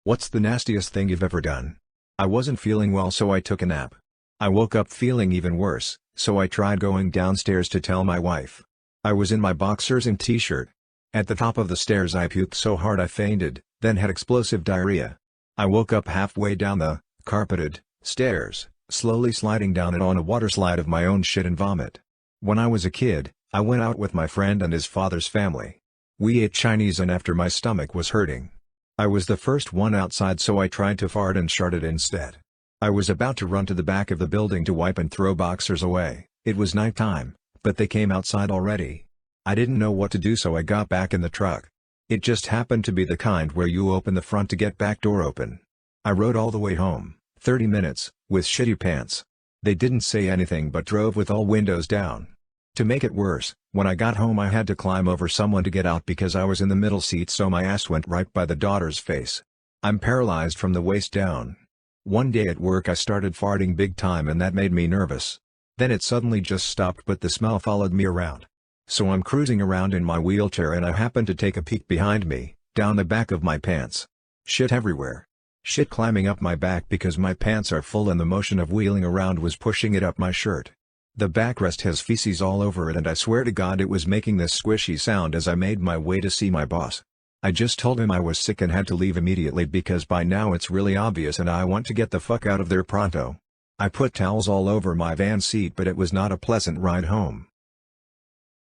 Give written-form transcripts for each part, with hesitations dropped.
What's the nastiest thing you've ever done? I wasn't feeling well, so I took a nap. I woke up feeling even worse, so I tried going downstairs to tell my wife. I was in my boxers and t-shirt. At the top of the stairs I puked so hard I fainted, then had explosive diarrhea. I woke up halfway down the carpeted stairs, slowly sliding down it on a water slide of my own shit and vomit. When I was a kid, I went out with my friend and his father's family. We ate Chinese, and after my stomach was hurting, I was the first one outside, so I tried to fart and sharted instead. I was about to run to the back of the building to wipe and throw boxers away. It was nighttime, but they came outside already. I didn't know what to do, so I got back in the truck. It just happened to be the kind where you open the front to get back door open. I rode all the way home, 30 minutes, with shitty pants. They didn't say anything but drove with all windows down. To make it worse, when I got home I had to climb over someone to get out because I was in the middle seat, so my ass went right by the daughter's face. I'm paralyzed from the waist down. One day at work I started farting big time, and that made me nervous. Then it suddenly just stopped, but the smell followed me around. So I'm cruising around in my wheelchair and I happen to take a peek behind me, down the back of my pants. Shit everywhere. Shit climbing up my back because my pants are full and the motion of wheeling around was pushing it up my shirt. The backrest has feces all over it, and I swear to God it was making this squishy sound as I made my way to see my boss. I just told him I was sick and had to leave immediately because by now it's really obvious and I want to get the fuck out of there pronto. I put towels all over my van seat, but it was not a pleasant ride home.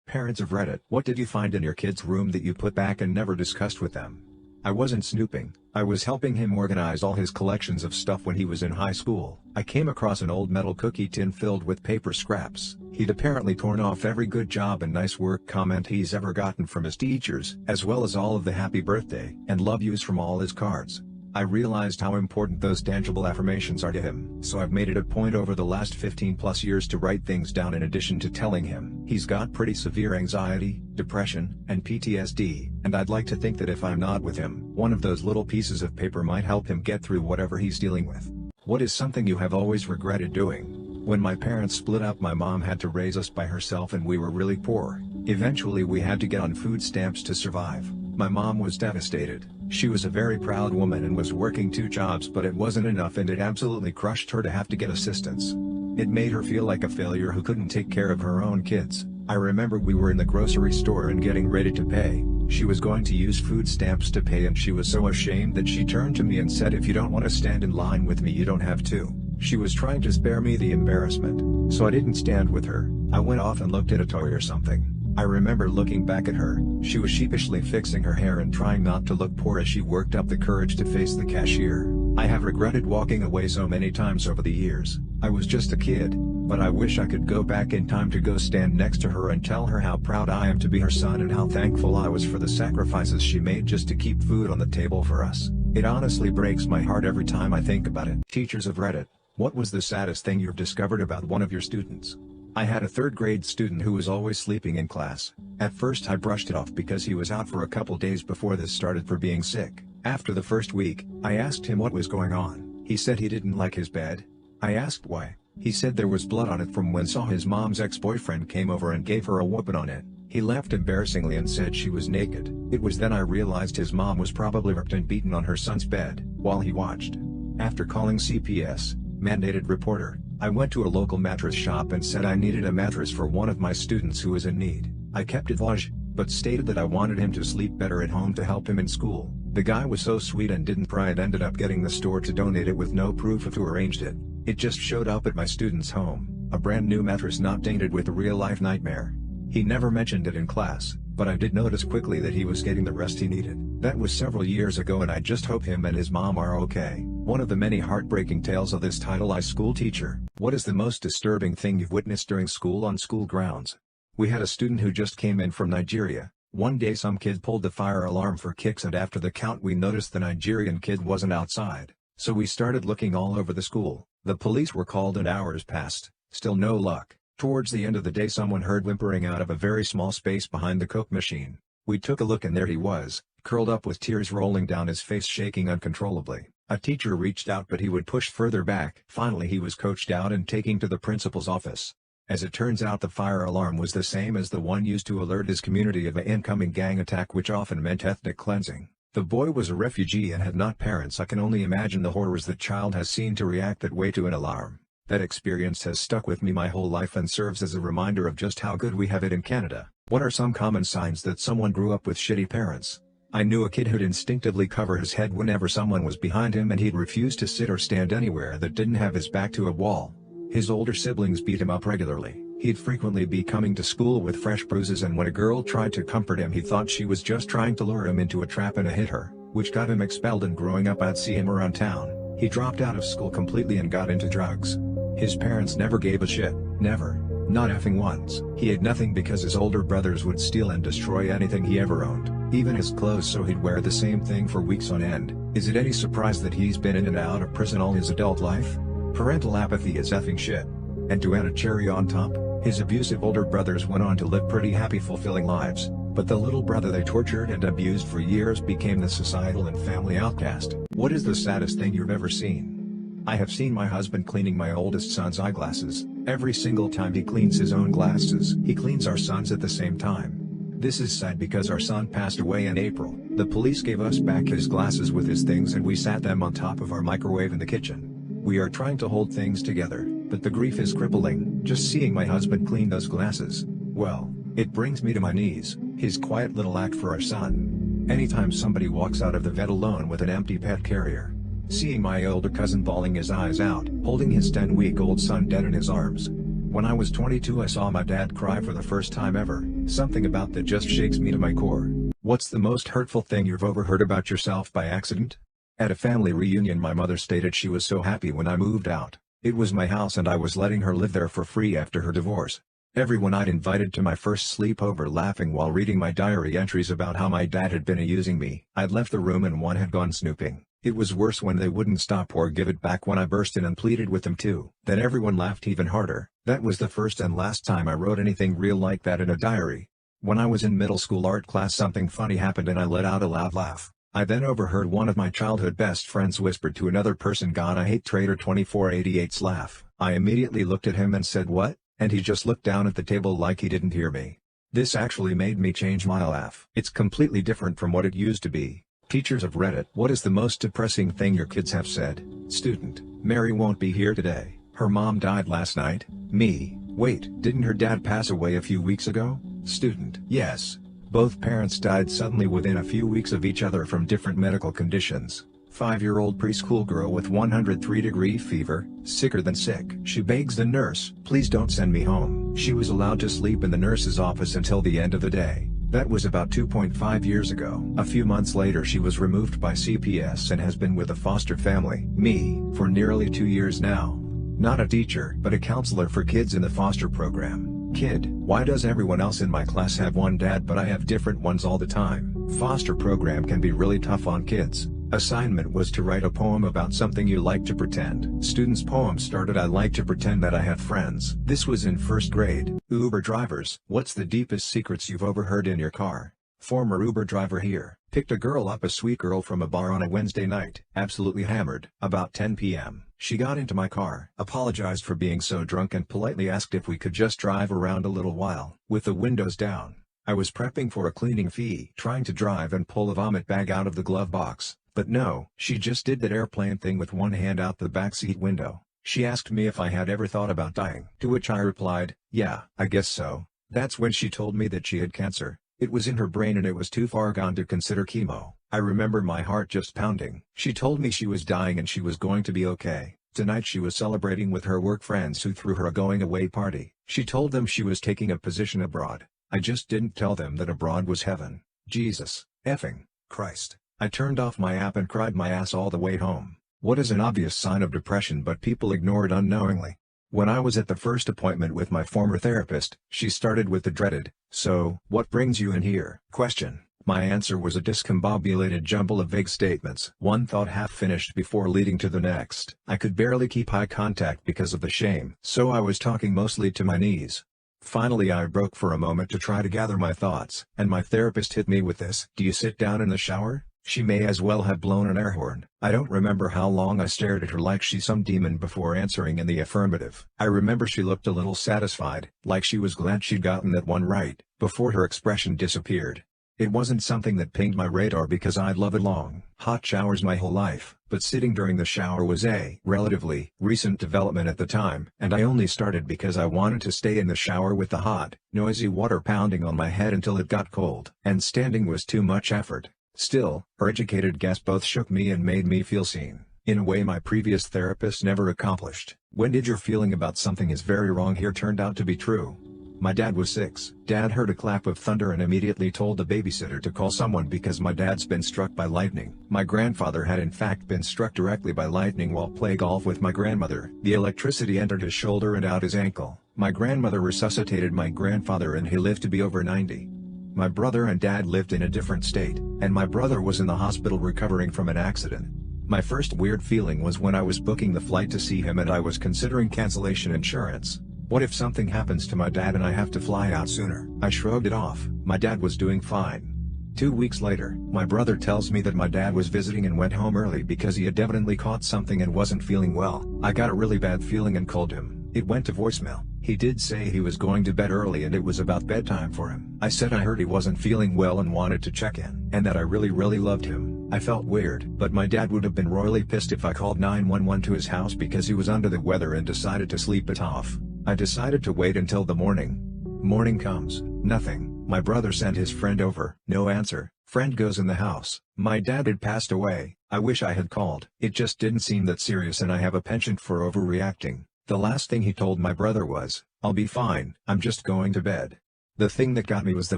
Parents of Reddit, what did you find in your kid's room that you put back and never discussed with them? I wasn't snooping, I was helping him organize all his collections of stuff when he was in high school. I came across an old metal cookie tin filled with paper scraps. He'd apparently torn off every good job and nice work comment he's ever gotten from his teachers, as well as all of the happy birthday and love yous from all his cards. I realized how important those tangible affirmations are to him, so I've made it a point over the last 15+ years to write things down in addition to telling him. He's got pretty severe anxiety, depression, and PTSD, and I'd like to think that if I'm not with him, one of those little pieces of paper might help him get through whatever he's dealing with. What is something you have always regretted doing? When my parents split up, my mom had to raise us by herself and we were really poor. Eventually we had to get on food stamps to survive. My mom was devastated. She was a very proud woman and was working 2 jobs, but it wasn't enough and it absolutely crushed her to have to get assistance. It made her feel like a failure who couldn't take care of her own kids. I remember we were in the grocery store and getting ready to pay. She was going to use food stamps to pay and she was so ashamed that she turned to me and said, "If you don't want to stand in line with me, you don't have to." She was trying to spare me the embarrassment. So I didn't stand with her. I went off and looked at a toy or something. I remember looking back at her. She was sheepishly fixing her hair and trying not to look poor as she worked up the courage to face the cashier. I have regretted walking away so many times over the years. I was just a kid, but I wish I could go back in time to go stand next to her and tell her how proud I am to be her son and how thankful I was for the sacrifices she made just to keep food on the table for us. It honestly breaks my heart every time I think about it. Teachers of Reddit, what was the saddest thing you've discovered about one of your students? I had a 3rd grade student who was always sleeping in class. At first I brushed it off because he was out for a couple days before this started for being sick. After the first week, I asked him what was going on. He said he didn't like his bed. I asked why. He said there was blood on it from when saw his mom's ex-boyfriend came over and gave her a whooping on it. He laughed embarrassingly and said she was naked. It was then I realized his mom was probably ripped and beaten on her son's bed while he watched. After calling CPS, mandated reporter, I went to a local mattress shop and said I needed a mattress for one of my students who was in need. I kept it vague, but stated that I wanted him to sleep better at home to help him in school. The guy was so sweet and didn't pry and ended up getting the store to donate it with no proof of who arranged it. It just showed up at my student's home, a brand new mattress not tainted with a real-life nightmare. He never mentioned it in class, but I did notice quickly that he was getting the rest he needed. That was several years ago and I just hope him and his mom are okay. One of the many heartbreaking tales of this title, I School Teacher. What is the most disturbing thing you've witnessed during school on school grounds? We had a student who just came in from Nigeria. One day some kid pulled the fire alarm for kicks and after the count we noticed the Nigerian kid wasn't outside. So we started looking all over the school. The police were called and hours passed, still no luck. Towards the end of the day someone heard whimpering out of a very small space behind the Coke machine. We took a look and there he was, curled up with tears rolling down his face, shaking uncontrollably. A teacher reached out but he would push further back. Finally he was coached out and taken to the principal's office. As it turns out, the fire alarm was the same as the one used to alert his community of an incoming gang attack, which often meant ethnic cleansing. The boy was a refugee and had not parents. I can only imagine the horrors that child has seen to react that way to an alarm. That experience has stuck with me my whole life and serves as a reminder of just how good we have it in Canada. What are some common signs that someone grew up with shitty parents? I knew a kid who'd instinctively cover his head whenever someone was behind him, and he'd refuse to sit or stand anywhere that didn't have his back to a wall. His older siblings beat him up regularly. He'd frequently be coming to school with fresh bruises, and when a girl tried to comfort him he thought she was just trying to lure him into a trap and hit her, which got him expelled. And growing up I'd see him around town. He dropped out of school completely and got into drugs. His parents never gave a shit, never. Not effing once. He had nothing because his older brothers would steal and destroy anything he ever owned, even his clothes, so he'd wear the same thing for weeks on end. Is it any surprise that he's been in and out of prison all his adult life? Parental apathy is effing shit. And to add a cherry on top, his abusive older brothers went on to live pretty happy, fulfilling lives, but the little brother they tortured and abused for years became the societal and family outcast. What is the saddest thing you've ever seen? I have seen my husband cleaning my oldest son's eyeglasses. Every single time he cleans his own glasses, he cleans our son's at the same time. This is sad because our son passed away in April. The police gave us back his glasses with his things and we sat them on top of our microwave in the kitchen. We are trying to hold things together, but the grief is crippling. Just seeing my husband clean those glasses, well, it brings me to my knees. His quiet little act for our son. Anytime somebody walks out of the vet alone with an empty pet carrier. Seeing my older cousin bawling his eyes out, holding his 10-week-old son dead in his arms. When I was 22 I saw my dad cry for the first time ever. Something about that just shakes me to my core. What's the most hurtful thing you've overheard about yourself by accident? At a family reunion my mother stated she was so happy when I moved out. It was my house and I was letting her live there for free after her divorce. Everyone I'd invited to my first sleepover laughing while reading my diary entries about how my dad had been using me. I'd left the room and one had gone snooping. It was worse when they wouldn't stop or give it back when I burst in and pleaded with them too. Then everyone laughed even harder. That was the first and last time I wrote anything real like that in a diary. When I was in middle school art class something funny happened and I let out a loud laugh. I then overheard one of my childhood best friends whisper to another person, "God, I hate Trader 2488's laugh." I immediately looked at him and said, "What?" And he just looked down at the table like he didn't hear me. This actually made me change my laugh. It's completely different from what it used to be. Teachers have read it. What is the most depressing thing your kids have said? Student: Mary won't be here today. Her mom died last night. Me: wait, didn't her dad pass away a few weeks ago? Student: yes. Both parents died suddenly within a few weeks of each other from different medical conditions. 5-year-old preschool girl with 103-degree fever, sicker than sick. She begs the nurse, "Please don't send me home." She was allowed to sleep in the nurse's office until the end of the day. That was about 2.5 years ago. A few months later she was removed by CPS and has been with a foster family, me, for nearly 2 years now. Not a teacher, but a counselor for kids in the foster program. Kid: why does everyone else in my class have one dad but I have different ones all the time? Foster program can be really tough on kids. Assignment was to write a poem about something you like to pretend. Student's poem started, "I like to pretend that I have friends." This was in 1st grade. Uber drivers: what's the deepest secrets you've overheard in your car? Former Uber driver here. Picked a girl up, a sweet girl, from a bar on a Wednesday night. Absolutely hammered. About 10 p.m. She got into my car, apologized for being so drunk and politely asked if we could just drive around a little while, with the windows down. I was prepping for a cleaning fee, trying to drive and pull a vomit bag out of the glove box. But no, she just did that airplane thing with one hand out the backseat window. She asked me if I had ever thought about dying, to which I replied, "Yeah, I guess so." That's when she told me that she had cancer. It was in her brain and it was too far gone to consider chemo. I remember my heart just pounding. She told me she was dying and she was going to be okay. Tonight she was celebrating with her work friends who threw her a going-away party. She told them she was taking a position abroad. I just didn't tell them that abroad was heaven. Jesus effing Christ. I turned off my app and cried my ass all the way home. What is an obvious sign of depression but people ignore it unknowingly? When I was at the first appointment with my former therapist, she started with the dreaded, "So, what brings you in here?" question. My answer was a discombobulated jumble of vague statements, one thought half finished before leading to the next. I could barely keep eye contact because of the shame, so I was talking mostly to my knees. Finally I broke for a moment to try to gather my thoughts, and my therapist hit me with this: "Do you sit down in the shower?" She may as well have blown an air horn. I don't remember how long I stared at her like she's some demon before answering in the affirmative. I remember she looked a little satisfied, like she was glad she'd gotten that one right, before her expression disappeared. It wasn't something that pinged my radar because I'd loved long, hot showers my whole life, but sitting during the shower was a relatively recent development at the time, and I only started because I wanted to stay in the shower with the hot, noisy water pounding on my head until it got cold, and standing was too much effort. Still, her educated guess both shook me and made me feel seen, in a way my previous therapist never accomplished. When did your feeling about something is very wrong here turned out to be true? My dad was 6. Dad heard a clap of thunder and immediately told the babysitter to call someone because my dad's been struck by lightning. My grandfather had in fact been struck directly by lightning while playing golf with my grandmother. The electricity entered his shoulder and out his ankle. My grandmother resuscitated my grandfather and he lived to be over 90. My brother and dad lived in a different state, and my brother was in the hospital recovering from an accident. My first weird feeling was when I was booking the flight to see him and I was considering cancellation insurance. What if something happens to my dad and I have to fly out sooner? I shrugged it off. My dad was doing fine. 2 weeks later, my brother tells me that my dad was visiting and went home early because he had evidently caught something and wasn't feeling well. I got a really bad feeling and called him. It went to voicemail. He did say he was going to bed early and it was about bedtime for him. I said I heard he wasn't feeling well and wanted to check in, and that I really loved him. I felt weird, but my dad would have been royally pissed if I called 911 to his house because he was under the weather and decided to sleep it off. I decided to wait until the morning. Morning comes, nothing. My brother sent his friend over, no answer. Friend goes in the house. My dad had passed away. I wish I had called. It just didn't seem that serious and I have a penchant for overreacting. The last thing he told my brother was, "I'll be fine, I'm just going to bed." The thing that got me was the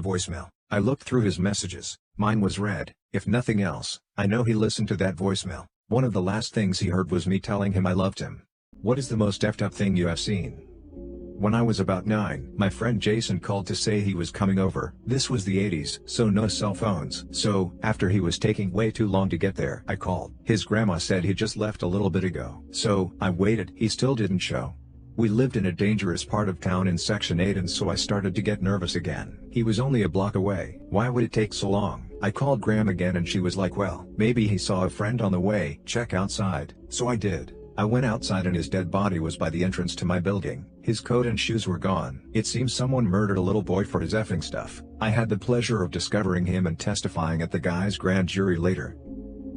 voicemail. I looked through his messages. Mine was read. If nothing else, I know he listened to that voicemail. One of the last things he heard was me telling him I loved him. What is the most effed up thing you have seen? When I was about 9, my friend Jason called to say he was coming over. This was the 80s, so no cell phones. So, after he was taking way too long to get there, I called. His grandma said he just left a little bit ago. So, I waited. He still didn't show. We lived in a dangerous part of town in Section 8 and so I started to get nervous again. He was only a block away. Why would it take so long? I called Graham again and she was like, well, maybe he saw a friend on the way. Check outside. So I did. I went outside and his dead body was by the entrance to my building. His coat and shoes were gone. It seems someone murdered a little boy for his effing stuff. I had the pleasure of discovering him and testifying at the guy's grand jury later.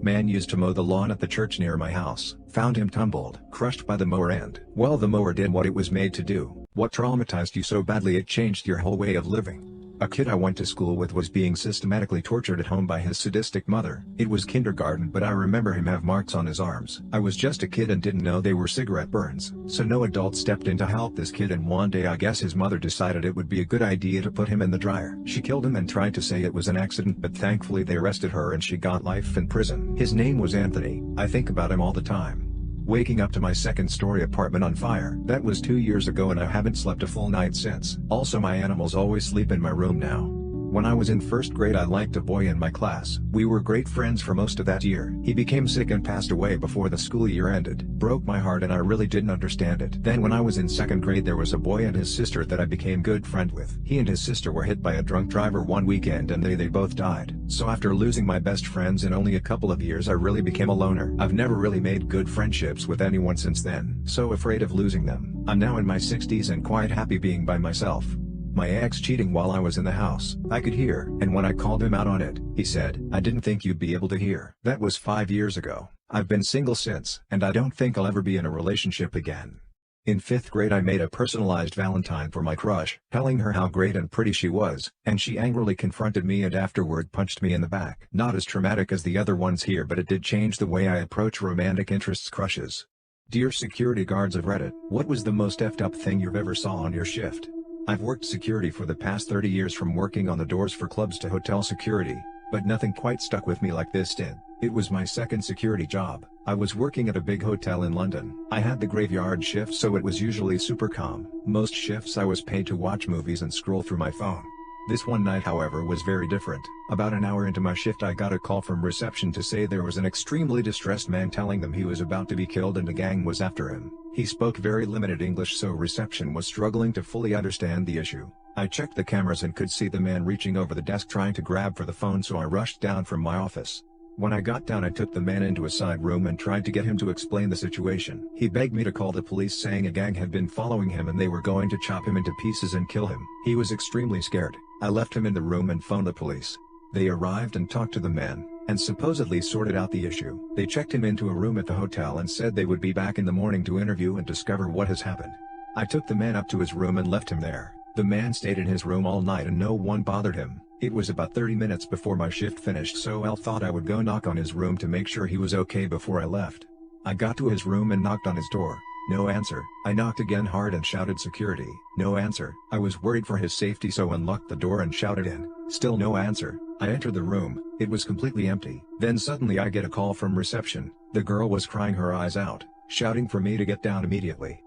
Man used to mow the lawn at the church near my house. Found him tumbled, crushed by the mower and, well, the mower did what it was made to do. What traumatized you so badly it changed your whole way of living? A kid I went to school with was being systematically tortured at home by his sadistic mother. It was kindergarten but I remember him have marks on his arms. I was just a kid and didn't know they were cigarette burns, so no adult stepped in to help this kid and one day I guess his mother decided it would be a good idea to put him in the dryer. She killed him and tried to say it was an accident but thankfully they arrested her and she got life in prison. His name was Anthony. I think about him all the time. Waking up to my second-story apartment on fire. That was 2 years ago and I haven't slept a full night since. Also my animals always sleep in my room now. When I was in first grade I liked a boy in my class. We were great friends for most of that year. He became sick and passed away before the school year ended. Broke my heart and I really didn't understand it. Then when I was in second grade there was a boy and his sister that I became good friend with. He and his sister were hit by a drunk driver one weekend and they both died. So after losing my best friends in only a couple of years I really became a loner. I've never really made good friendships with anyone since then. So afraid of losing them. I'm now in my 60s and quite happy being by myself. My ex cheating while I was in the house. I could hear, and when I called him out on it, he said, "I didn't think you'd be able to hear." That was 5 years ago. I've been single since, and I don't think I'll ever be in a relationship again. In 5th grade I made a personalized Valentine for my crush, telling her how great and pretty she was, and she angrily confronted me and afterward punched me in the back. Not as traumatic as the other ones here but it did change the way I approach romantic interests crushes. Dear security guards of Reddit, what was the most effed up thing you've ever saw on your shift? I've worked security for the past 30 years from working on the doors for clubs to hotel security, but nothing quite stuck with me like this did. It was my second security job. I was working at a big hotel in London. I had the graveyard shift so it was usually super calm. Most shifts I was paid to watch movies and scroll through my phone. This one night however was very different. About an hour into my shift I got a call from reception to say there was an extremely distressed man telling them he was about to be killed and a gang was after him. He spoke very limited English so reception was struggling to fully understand the issue. I checked the cameras and could see the man reaching over the desk trying to grab for the phone so I rushed down from my office. When I got down I took the man into a side room and tried to get him to explain the situation. He begged me to call the police saying a gang had been following him and they were going to chop him into pieces and kill him. He was extremely scared. I left him in the room and phoned the police. They arrived and talked to the man, and supposedly sorted out the issue. They checked him into a room at the hotel and said they would be back in the morning to interview and discover what has happened. I took the man up to his room and left him there. The man stayed in his room all night and no one bothered him. It was about 30 minutes before my shift finished, so I thought I would go knock on his room to make sure he was okay before I left. I got to his room and knocked on his door. No answer. I knocked again hard and shouted security. No answer. I was worried for his safety, so unlocked the door and shouted in. Still no answer. I entered the room. It was completely empty. Then suddenly I get a call from reception. The girl was crying her eyes out, shouting for me to get down immediately.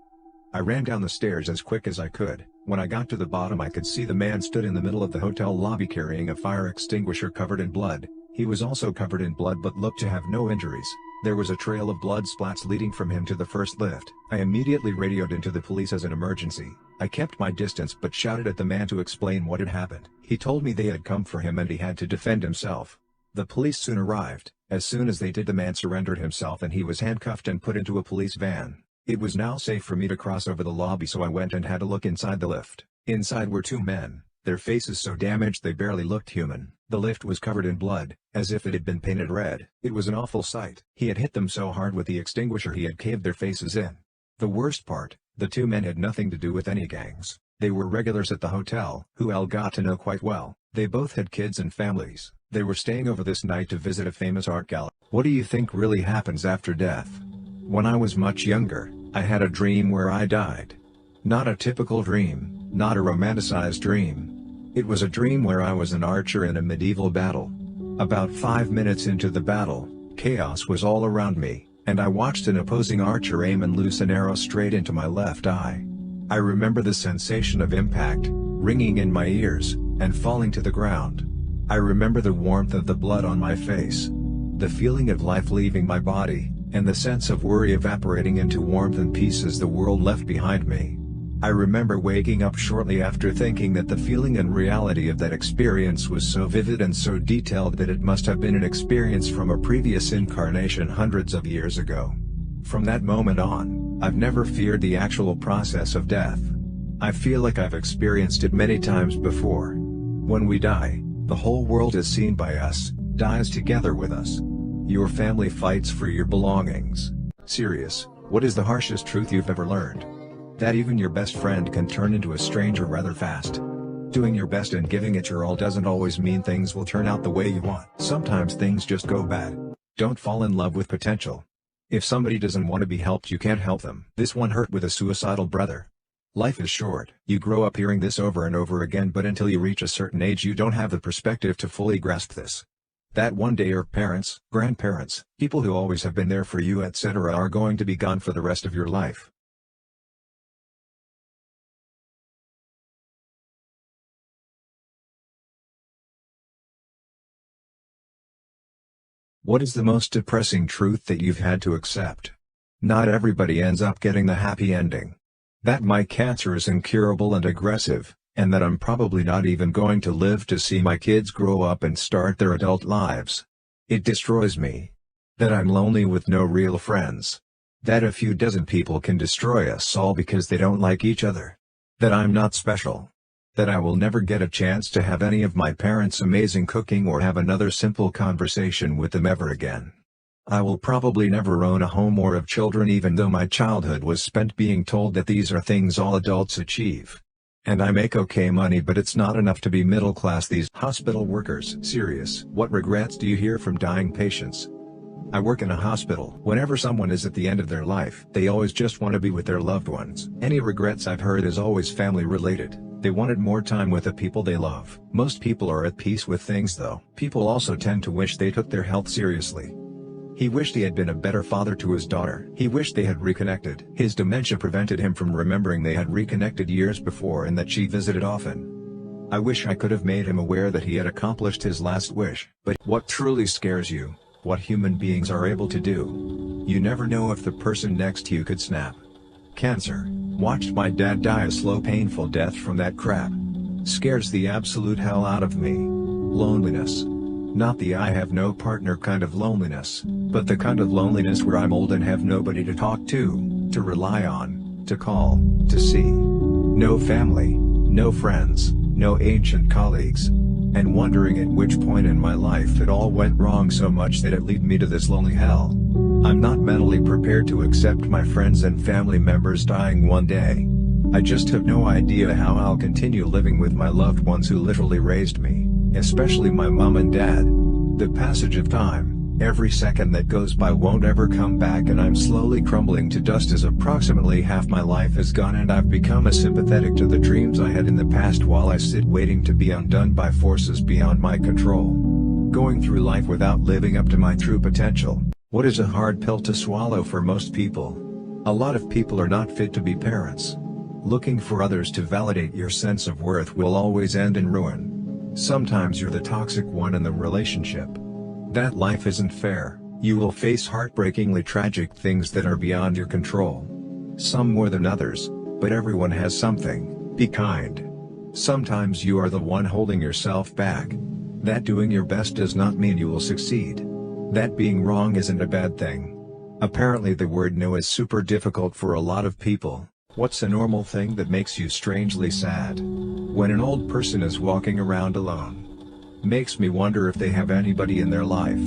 I ran down the stairs as quick as I could. When I got to the bottom, I could see the man stood in the middle of the hotel lobby carrying a fire extinguisher covered in blood. He was also covered in blood but looked to have no injuries. There was a trail of blood splats leading from him to the first lift. I immediately radioed into the police as an emergency. I kept my distance but shouted at the man to explain what had happened. He told me they had come for him and he had to defend himself. The police soon arrived. As soon as they did, the man surrendered himself and he was handcuffed and put into a police van. It was now safe for me to cross over the lobby, so I went and had a look inside the lift. Inside were two men, their faces so damaged they barely looked human. The lift was covered in blood, as if it had been painted red. It was an awful sight. He had hit them so hard with the extinguisher he had caved their faces in. The worst part, the two men had nothing to do with any gangs. They were regulars at the hotel, who Al got to know quite well. They both had kids and families. They were staying over this night to visit a famous art gallery. What do you think really happens after death? When I was much younger, I had a dream where I died. Not a typical dream, not a romanticized dream. It was a dream where I was an archer in a medieval battle. About 5 minutes into the battle, chaos was all around me, and I watched an opposing archer aim and loose an arrow straight into my left eye. I remember the sensation of impact, ringing in my ears, and falling to the ground. I remember the warmth of the blood on my face, the feeling of life leaving my body, and the sense of worry evaporating into warmth and peace as the world left behind me. I remember waking up shortly after thinking that the feeling and reality of that experience was so vivid and so detailed that it must have been an experience from a previous incarnation hundreds of years ago. From that moment on, I've never feared the actual process of death. I feel like I've experienced it many times before. When we die, the whole world is seen by us, dies together with us. Your family fights for your belongings. Serious, what is the harshest truth you've ever learned? That even your best friend can turn into a stranger rather fast. Doing your best and giving it your all doesn't always mean things will turn out the way you want. Sometimes things just go bad. Don't fall in love with potential. If somebody doesn't want to be helped, you can't help them. This one hurt with a suicidal brother. Life is short. You grow up hearing this over and over again, but until you reach a certain age you don't have the perspective to fully grasp this. That one day your parents, grandparents, people who always have been there for you, etc. are going to be gone for the rest of your life. What is the most depressing truth that you've had to accept? Not everybody ends up getting the happy ending. That my cancer is incurable and aggressive, and that I'm probably not even going to live to see my kids grow up and start their adult lives. It destroys me. That I'm lonely with no real friends. That a few dozen people can destroy us all because they don't like each other. That I'm not special. That I will never get a chance to have any of my parents' amazing cooking or have another simple conversation with them ever again. I will probably never own a home or have children, even though my childhood was spent being told that these are things all adults achieve. And I make okay money, but it's not enough to be middle class. These hospital workers. Serious. What regrets do you hear from dying patients? I work in a hospital. Whenever someone is at the end of their life, they always just want to be with their loved ones. Any regrets I've heard is always family related. They wanted more time with the people they love. Most people are at peace with things though. People also tend to wish they took their health seriously. He wished he had been a better father to his daughter. He wished they had reconnected. His dementia prevented him from remembering they had reconnected years before and that she visited often. I wish I could have made him aware that he had accomplished his last wish. But what truly scares you? What human beings are able to do? You never know if the person next to you could snap. Cancer. Watched my dad die a slow painful death from that crap. Scares the absolute hell out of me. Loneliness. Not the I have no partner kind of loneliness, but the kind of loneliness where I'm old and have nobody to talk to rely on, to call, to see. No family, no friends, no ancient colleagues. and wondering at which point in my life it all went wrong so much that it led me to this lonely hell. I'm not mentally prepared to accept my friends and family members dying one day. I just have no idea how I'll continue living with my loved ones who literally raised me, especially my mom and dad. The passage of time, every second that goes by won't ever come back, and I'm slowly crumbling to dust as approximately half my life is gone, and I've become asympathetic to the dreams I had in the past while I sit waiting to be undone by forces beyond my control. Going through life without living up to my true potential. What is a hard pill to swallow for most people? A lot of people are not fit to be parents. Looking for others to validate your sense of worth will always end in ruin. Sometimes you're the toxic one in the relationship. That life isn't fair. You will face heartbreakingly tragic things that are beyond your control. Some more than others, but everyone has something. Be kind. Sometimes you are the one holding yourself back. That doing your best does not mean you will succeed. That being wrong isn't a bad thing. Apparently the word no is super difficult for a lot of people. What's a normal thing that makes you strangely sad? When an old person is walking around alone. Makes me wonder if they have anybody in their life.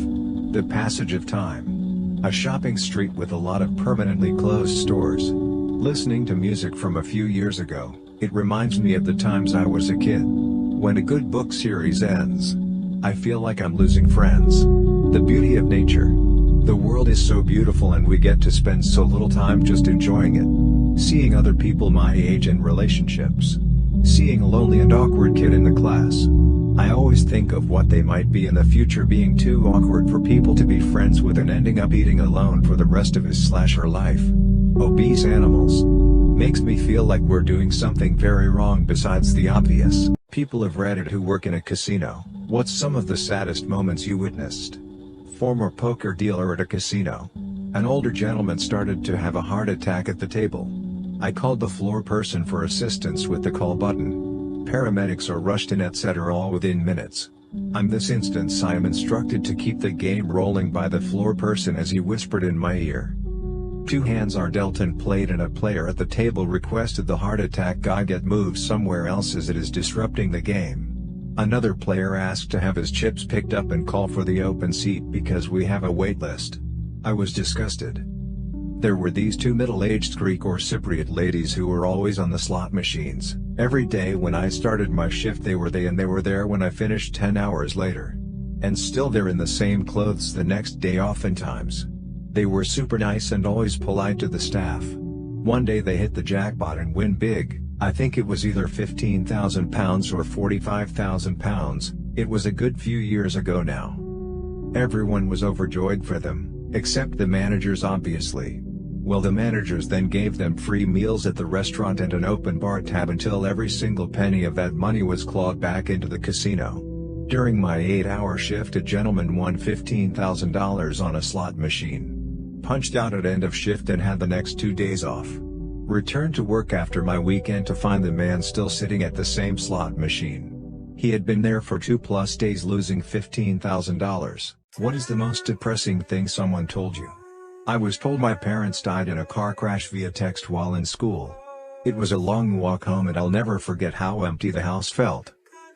The passage of time. A shopping street with a lot of permanently closed stores. Listening to music from a few years ago, it reminds me of the times I was a kid. When a good book series ends, I feel like I'm losing friends. The beauty of nature. The world is so beautiful and we get to spend so little time just enjoying it. Seeing other people my age in relationships. Seeing a lonely and awkward kid in the class. I always think of what they might be in the future, being too awkward for people to be friends with and ending up eating alone for the rest of his/her life. Obese animals. Makes me feel like we're doing something very wrong besides the obvious. People of Reddit who work in a casino. What's some of the saddest moments you witnessed? Former poker dealer at a casino. An older gentleman started to have a heart attack at the table. I called the floor person for assistance with the call button. Paramedics are rushed in, etc., all within minutes. In this instance I am instructed to keep the game rolling by the floor person as he whispered in my ear. 2 hands are dealt and played, and a player at the table requested the heart attack guy get moved somewhere else as it is disrupting the game. Another player asked to have his chips picked up and call for the open seat because we have a wait list. I was disgusted. There were these 2 middle-aged Greek or Cypriot ladies who were always on the slot machines. Every day when I started my shift they were there when I finished 10 hours later. And still they're in the same clothes the next day oftentimes. They were super nice and always polite to the staff. One day they hit the jackpot and win big. I think it was either £15,000 or £45,000, it was a good few years ago now. Everyone was overjoyed for them, except the managers obviously. Well, the managers then gave them free meals at the restaurant and an open bar tab until every single penny of that money was clawed back into the casino. During my 8-hour shift a gentleman won $15,000 on a slot machine. Punched out at end of shift and had the next 2 days off. Returned to work after my weekend to find the man still sitting at the same slot machine. He had been there for 2+ days losing $15,000. What is the most depressing thing someone told you? I was told my parents died in a car crash via text while in school. It was a long walk home and I'll never forget how empty the house felt.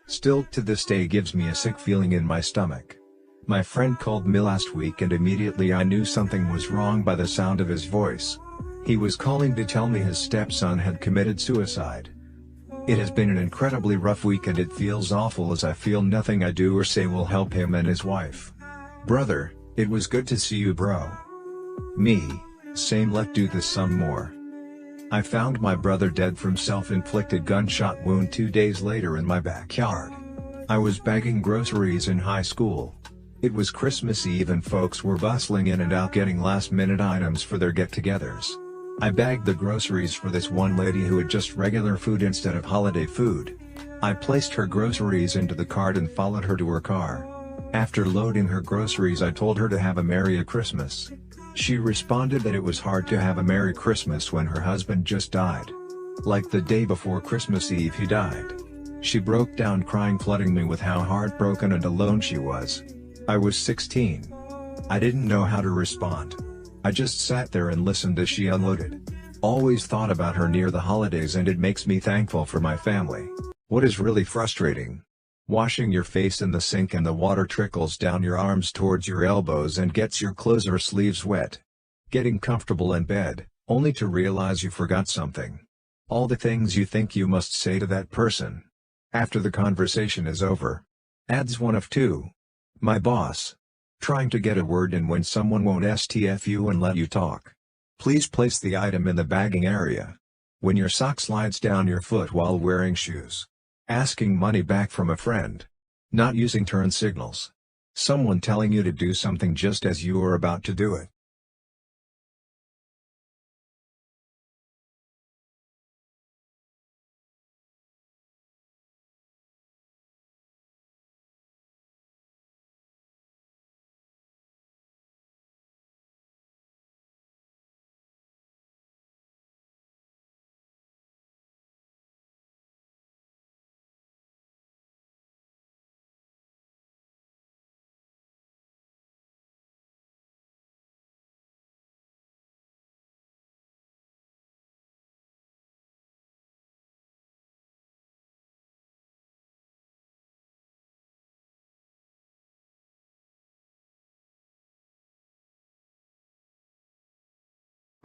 Still to this day gives me a sick feeling in my stomach. My friend called me last week and immediately I knew something was wrong by the sound of his voice. He was calling to tell me his stepson had committed suicide. It has been an incredibly rough week and it feels awful as I feel nothing I do or say will help him and his wife. Brother, it was good to see you, bro. Me, same, let's do this some more. I found my brother dead from self-inflicted gunshot wound 2 days later in my backyard. I was bagging groceries in high school. It was Christmas Eve and folks were bustling in and out getting last-minute items for their get-togethers. I bagged the groceries for this one lady who had just regular food instead of holiday food. I placed her groceries into the cart and followed her to her car. After loading her groceries I told her to have a Merry Christmas. She responded that it was hard to have a Merry Christmas when her husband just died. Like the day before Christmas Eve he died. She broke down crying, flooding me with how heartbroken and alone she was. I was 16. I didn't know how to respond. I just sat there and listened as she unloaded. Always thought about her near the holidays and it makes me thankful for my family. What is really frustrating? Washing your face in the sink and the water trickles down your arms towards your elbows and gets your clothes or sleeves wet. Getting comfortable in bed, only to realize you forgot something. All the things you think you must say to that person after the conversation is over. Adds 1 of 2. My boss. Trying to get a word in when someone won't STF you and let you talk. Please place the item in the bagging area. When your sock slides down your foot while wearing shoes. Asking money back from a friend. Not using turn signals. Someone telling you to do something just as you are about to do it.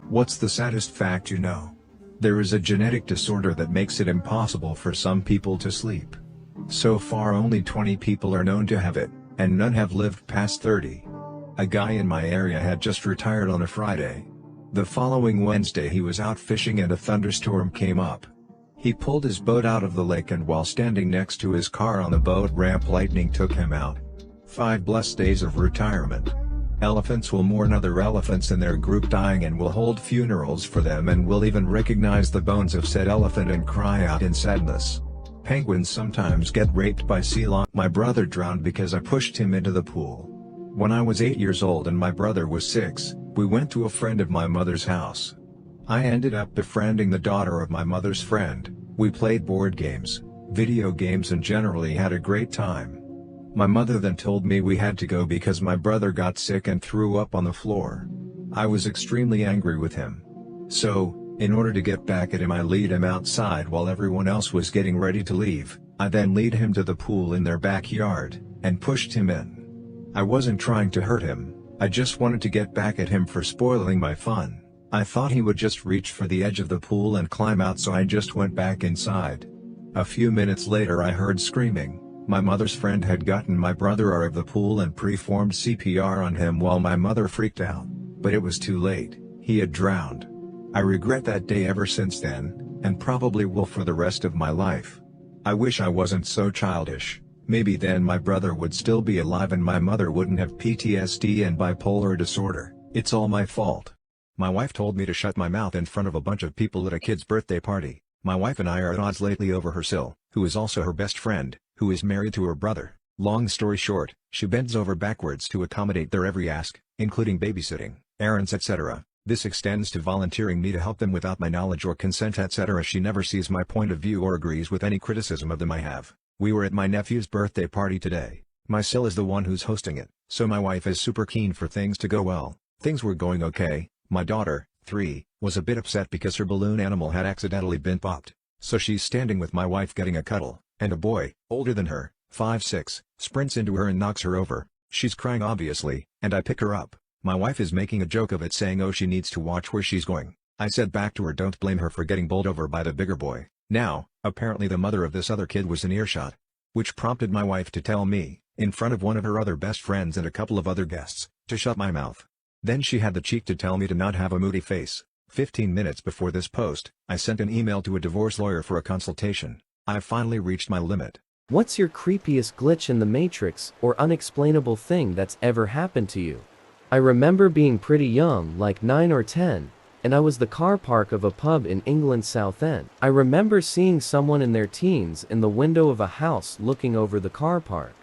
What's the saddest fact you know? There is a genetic disorder that makes it impossible for some people to sleep. So far only 20 people are known to have it, and none have lived past 30. A guy in my area had just retired on a Friday. The following Wednesday he was out fishing and a thunderstorm came up. He pulled his boat out of the lake and while standing next to his car on the boat ramp lightning took him out. 5 blessed days of retirement. Elephants will mourn other elephants in their group dying and will hold funerals for them and will even recognize the bones of said elephant and cry out in sadness. Penguins sometimes get raped by sea lions. My brother drowned because I pushed him into the pool. When I was 8 years old and my brother was 6, we went to a friend of my mother's house. I ended up befriending the daughter of my mother's friend. We played board games, video games and generally had a great time. My mother then told me we had to go because my brother got sick and threw up on the floor. I was extremely angry with him. So, in order to get back at him I lead him outside while everyone else was getting ready to leave. I then lead him to the pool in their backyard, and pushed him in. I wasn't trying to hurt him, I just wanted to get back at him for spoiling my fun. I thought he would just reach for the edge of the pool and climb out so I just went back inside. A few minutes later I heard screaming. My mother's friend had gotten my brother out of the pool and performed CPR on him while my mother freaked out, but it was too late, he had drowned. I regret that day ever since then, and probably will for the rest of my life. I wish I wasn't so childish, maybe then my brother would still be alive and my mother wouldn't have PTSD and bipolar disorder. It's all my fault. My wife told me to shut my mouth in front of a bunch of people at a kid's birthday party. My wife and I are at odds lately over her Sil, who is also her best friend, who is married to her brother. Long story short, she bends over backwards to accommodate their every ask, including babysitting, errands etc. This extends to volunteering me to help them without my knowledge or consent etc. She never sees my point of view or agrees with any criticism of them I have. We were at my nephew's birthday party today. My Sil is the one who's hosting it, so my wife is super keen for things to go well. Things were going okay. My daughter, 3, was a bit upset because her balloon animal had accidentally been popped. So she's standing with my wife getting a cuddle, and a boy, older than her, 5'6", sprints into her and knocks her over. She's crying obviously, and I pick her up. My wife is making a joke of it saying oh she needs to watch where she's going. I said back to her don't blame her for getting bowled over by the bigger boy. Now, apparently the mother of this other kid was in earshot. Which prompted my wife to tell me, in front of one of her other best friends and a couple of other guests, to shut my mouth. Then she had the cheek to tell me to not have a moody face. 15 minutes before this post, I sent an email to a divorce lawyer for a consultation. I've finally reached my limit. What's your creepiest glitch in the Matrix or unexplainable thing that's ever happened to you? I remember being pretty young, like 9 or 10, and I was the car park of a pub in England's South End. I remember seeing someone in their teens in the window of a house looking over the car park.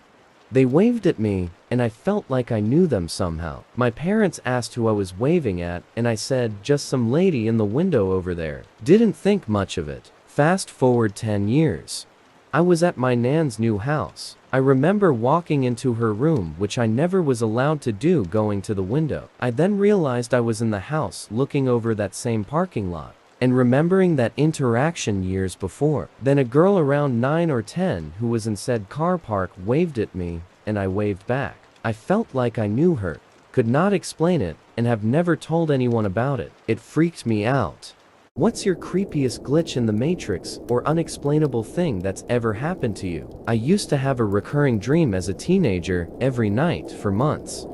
They waved at me, and I felt like I knew them somehow. My parents asked who I was waving at, and I said, just some lady in the window over there. Didn't think much of it. Fast forward 10 years. I was at my nan's new house. I remember walking into her room, which I never was allowed to do, going to the window. I then realized I was in the house looking over that same parking lot. and remembering that interaction years before. Then a girl around 9 or 10 who was in said car park waved at me, and I waved back. I felt like I knew her, could not explain it, and have never told anyone about it. It freaked me out. What's your creepiest glitch in the Matrix or unexplainable thing that's ever happened to you? I used to have a recurring dream as a teenager every night for months.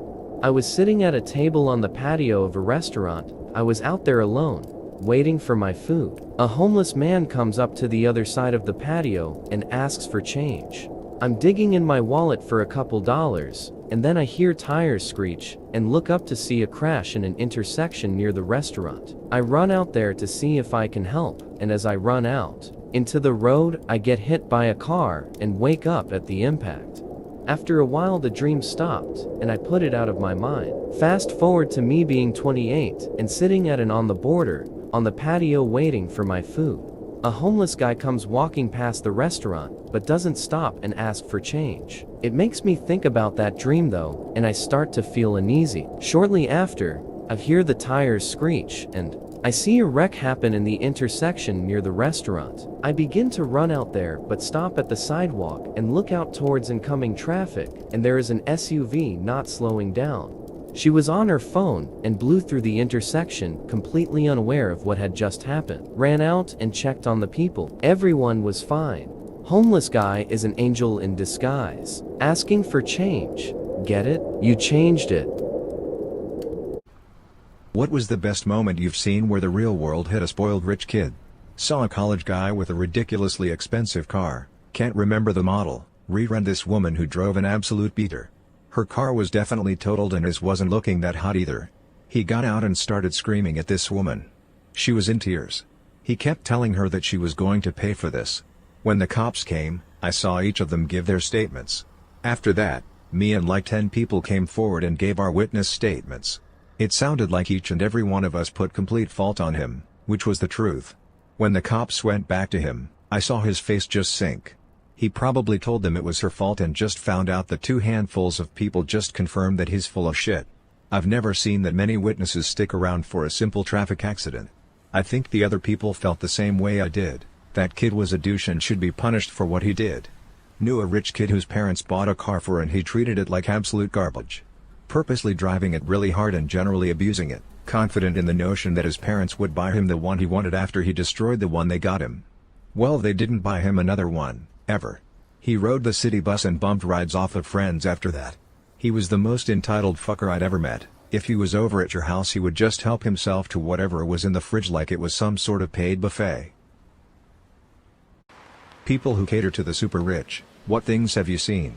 I was sitting at a table on the patio of a restaurant. I was out there alone, waiting for my food. A homeless man comes up to the other side of the patio and asks for change. I'm digging in my wallet for a couple dollars, and then I hear tires screech and look up to see a crash in an intersection near the restaurant. I run out there to see if I can help, and as I run out into the road, I get hit by a car and wake up at the impact. After a while the dream stopped, and I put it out of my mind. Fast forward to me being 28 and sitting at an on the border, on the patio waiting for my food. A homeless guy comes walking past the restaurant, but doesn't stop and ask for change. It makes me think about that dream though, and I start to feel uneasy. Shortly after, I hear the tires screech, and I see a wreck happen in the intersection near the restaurant. I begin to run out there but stop at the sidewalk and look out towards incoming traffic, and there is an SUV not slowing down. She was on her phone and blew through the intersection, completely unaware of what had just happened. Ran out and checked on the people. Everyone was fine. Homeless guy is an angel in disguise. Asking for change. Get it? You changed it. What was the best moment you've seen where the real world hit a spoiled rich kid? Saw a college guy with a ridiculously expensive car. Can't remember the model. Reread this woman who drove an absolute beater. Her car was definitely totaled and his wasn't looking that hot either. He got out and started screaming at this woman. She was in tears. He kept telling her that she was going to pay for this. When the cops came, I saw each of them give their statements. After that, me and like 10 people came forward and gave our witness statements. It sounded like each and every one of us put complete fault on him, which was the truth. When the cops went back to him, I saw his face just sink. He probably told them it was her fault and just found out that 2 handfuls of people just confirmed that he's full of shit. I've never seen that many witnesses stick around for a simple traffic accident. I think the other people felt the same way I did. That kid was a douche and should be punished for what he did. Knew a rich kid whose parents bought a car for and he treated it like absolute garbage. Purposely driving it really hard and generally abusing it, confident in the notion that his parents would buy him the one he wanted after he destroyed the one they got him. Well, they didn't buy him another one. Ever. He rode the city bus and bumped rides off of friends after that. He was the most entitled fucker I'd ever met. If he was over at your house he would just help himself to whatever was in the fridge like it was some sort of paid buffet. People who cater to the super rich, what things have you seen?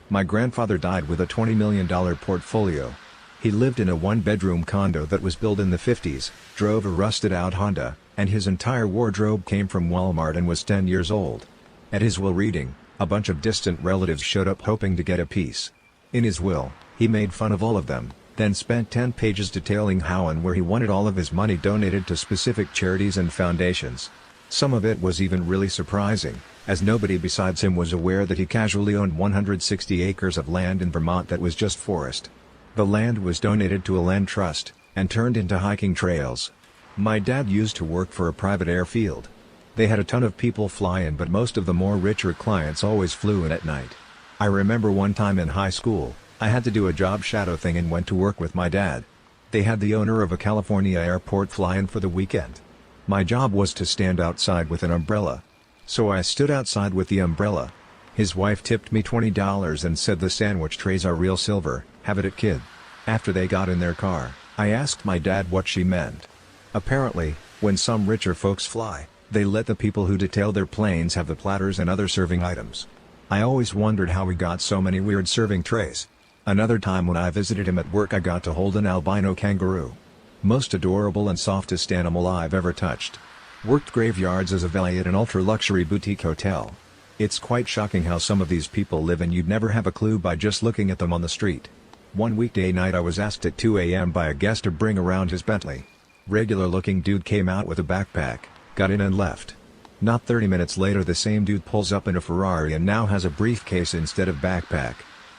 My grandfather died with a $20 million portfolio. He lived in a 1-bedroom condo that was built in the 50s, drove a rusted-out Honda, and his entire wardrobe came from Walmart and was 10 years old. At his will reading, a bunch of distant relatives showed up hoping to get a piece. In his will, he made fun of all of them, then spent 10 pages detailing how and where he wanted all of his money donated to specific charities and foundations. Some of it was even really surprising, as nobody besides him was aware that he casually owned 160 acres of land in Vermont that was just forest. The land was donated to a land trust, and turned into hiking trails. My dad used to work for a private airfield. They had a ton of people fly in, but most of the more richer clients always flew in at night. I remember one time in high school, I had to do a job shadow thing and went to work with my dad. They had the owner of a California airport fly in for the weekend. My job was to stand outside with an umbrella. So I stood outside with the umbrella. His wife tipped me $20 and said the sandwich trays are real silver, have it kid. After they got in their car, I asked my dad what she meant. Apparently, when some richer folks fly, they let the people who detail their planes have the platters and other serving items. I always wondered how he got so many weird serving trays. Another time when I visited him at work I got to hold an albino kangaroo. Most adorable and softest animal I've ever touched. Worked graveyards as a valet at an ultra-luxury boutique hotel. It's quite shocking how some of these people live and you'd never have a clue by just looking at them on the street. One weekday night I was asked at 2 a.m. by a guest to bring around his Bentley. Regular looking dude came out with a backpack, got in and left. Not 30 minutes later the same dude pulls up in a Ferrari and now has a briefcase instead of backpack.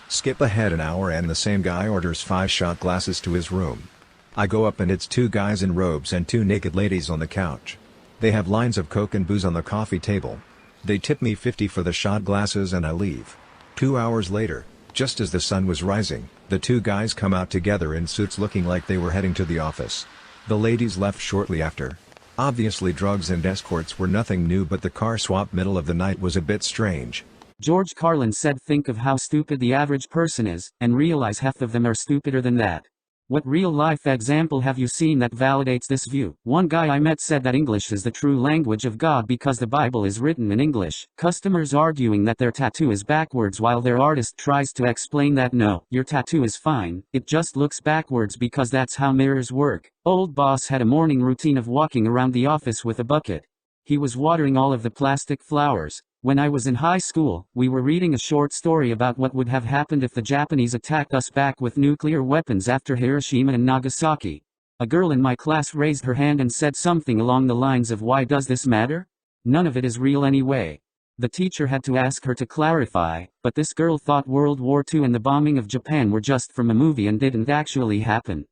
Skip ahead an hour and the same guy orders 5 shot glasses to his room. I go up and it's 2 guys in robes and 2 naked ladies on the couch. They have lines of Coke and booze on the coffee table. They tip me 50 for the shot glasses and I leave. 2 hours later, just as the sun was rising, the two guys come out together in suits looking like they were heading to the office. The ladies left shortly after. Obviously drugs and escorts were nothing new, but the car swap middle of the night was a bit strange. George Carlin said, "Think of how stupid the average person is, and realize half of them are stupider than that." What real-life example have you seen that validates this view? One guy I met said that English is the true language of God because the Bible is written in English. Customers arguing that their tattoo is backwards while their artist tries to explain that no, your tattoo is fine, it just looks backwards because that's how mirrors work. Old boss had a morning routine of walking around the office with a bucket. He was watering all of the plastic flowers. When I was in high school, we were reading a short story about what would have happened if the Japanese attacked us back with nuclear weapons after Hiroshima and Nagasaki. A girl in my class raised her hand and said something along the lines of, "Why does this matter? None of it is real anyway." The teacher had to ask her to clarify, but this girl thought World War II and the bombing of Japan were just from a movie and didn't actually happen.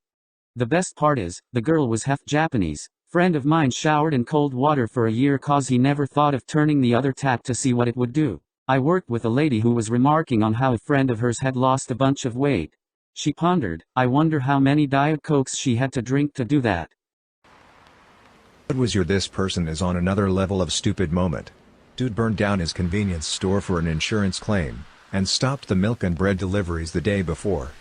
The best part is, the girl was half Japanese. Friend of mine showered in cold water for a year cause he never thought of turning the other tap to see what it would do. I worked with a lady who was remarking on how a friend of hers had lost a bunch of weight. She pondered, "I wonder how many Diet Cokes she had to drink to do that." What was your "this person is on another level of stupid" moment? Dude burned down his convenience store for an insurance claim, and stopped the milk and bread deliveries the day before.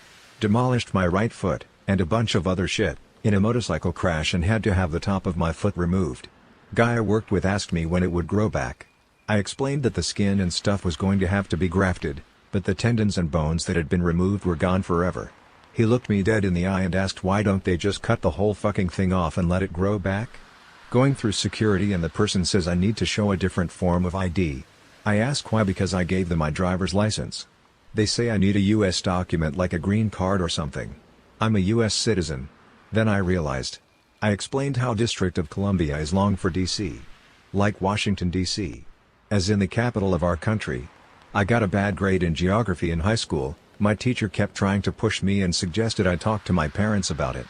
Demolished my right foot, and a bunch of other shit, in a motorcycle crash and had to have the top of my foot removed. Guy I worked with asked me when it would grow back. I explained that the skin and stuff was going to have to be grafted, but the tendons and bones that had been removed were gone forever. He looked me dead in the eye and asked, "Why don't they just cut the whole fucking thing off and let it grow back?" Going through security and the person says I need to show a different form of ID. I ask why, because I gave them my driver's license. They say I need a US document like a green card or something. I'm a US citizen. Then I realized. I explained how District of Columbia is long for DC. Like Washington, D.C. As in the capital of our country. I got a bad grade in geography in high school. My teacher kept trying to push me and suggested I talk to my parents about it.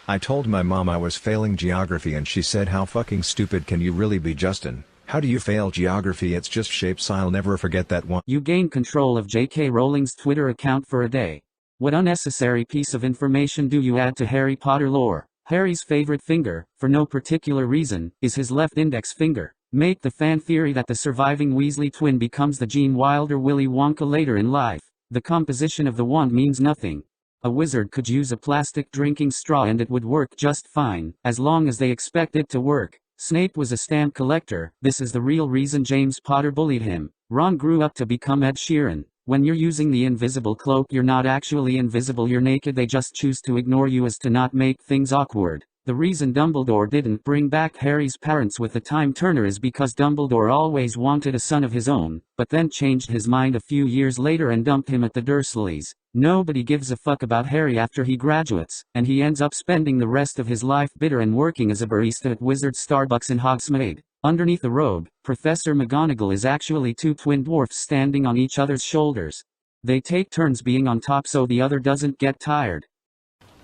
I told my mom I was failing geography and she said, "How fucking stupid can you really be, Justin? How do you fail geography? It's just shapes. I'll never forget that one." You gained control of J.K. Rowling's Twitter account for a day. What unnecessary piece of information do you add to Harry Potter lore? Harry's favorite finger, for no particular reason, is his left index finger. Make the fan theory that the surviving Weasley twin becomes the Gene Wilder Willy Wonka later in life. The composition of the wand means nothing. A wizard could use a plastic drinking straw and it would work just fine, as long as they expect it to work. Snape was a stamp collector. This is the real reason James Potter bullied him. Ron grew up to become Ed Sheeran. When you're using the invisible cloak, you're not actually invisible, you're naked. They just choose to ignore you as to not make things awkward. The reason Dumbledore didn't bring back Harry's parents with the time turner is because Dumbledore always wanted a son of his own, but then changed his mind a few years later and dumped him at the Dursleys. Nobody gives a fuck about Harry after he graduates, and he ends up spending the rest of his life bitter and working as a barista at Wizard Starbucks in Hogsmeade. Underneath the robe, Professor McGonagall is actually two twin dwarfs standing on each other's shoulders. They take turns being on top so the other doesn't get tired.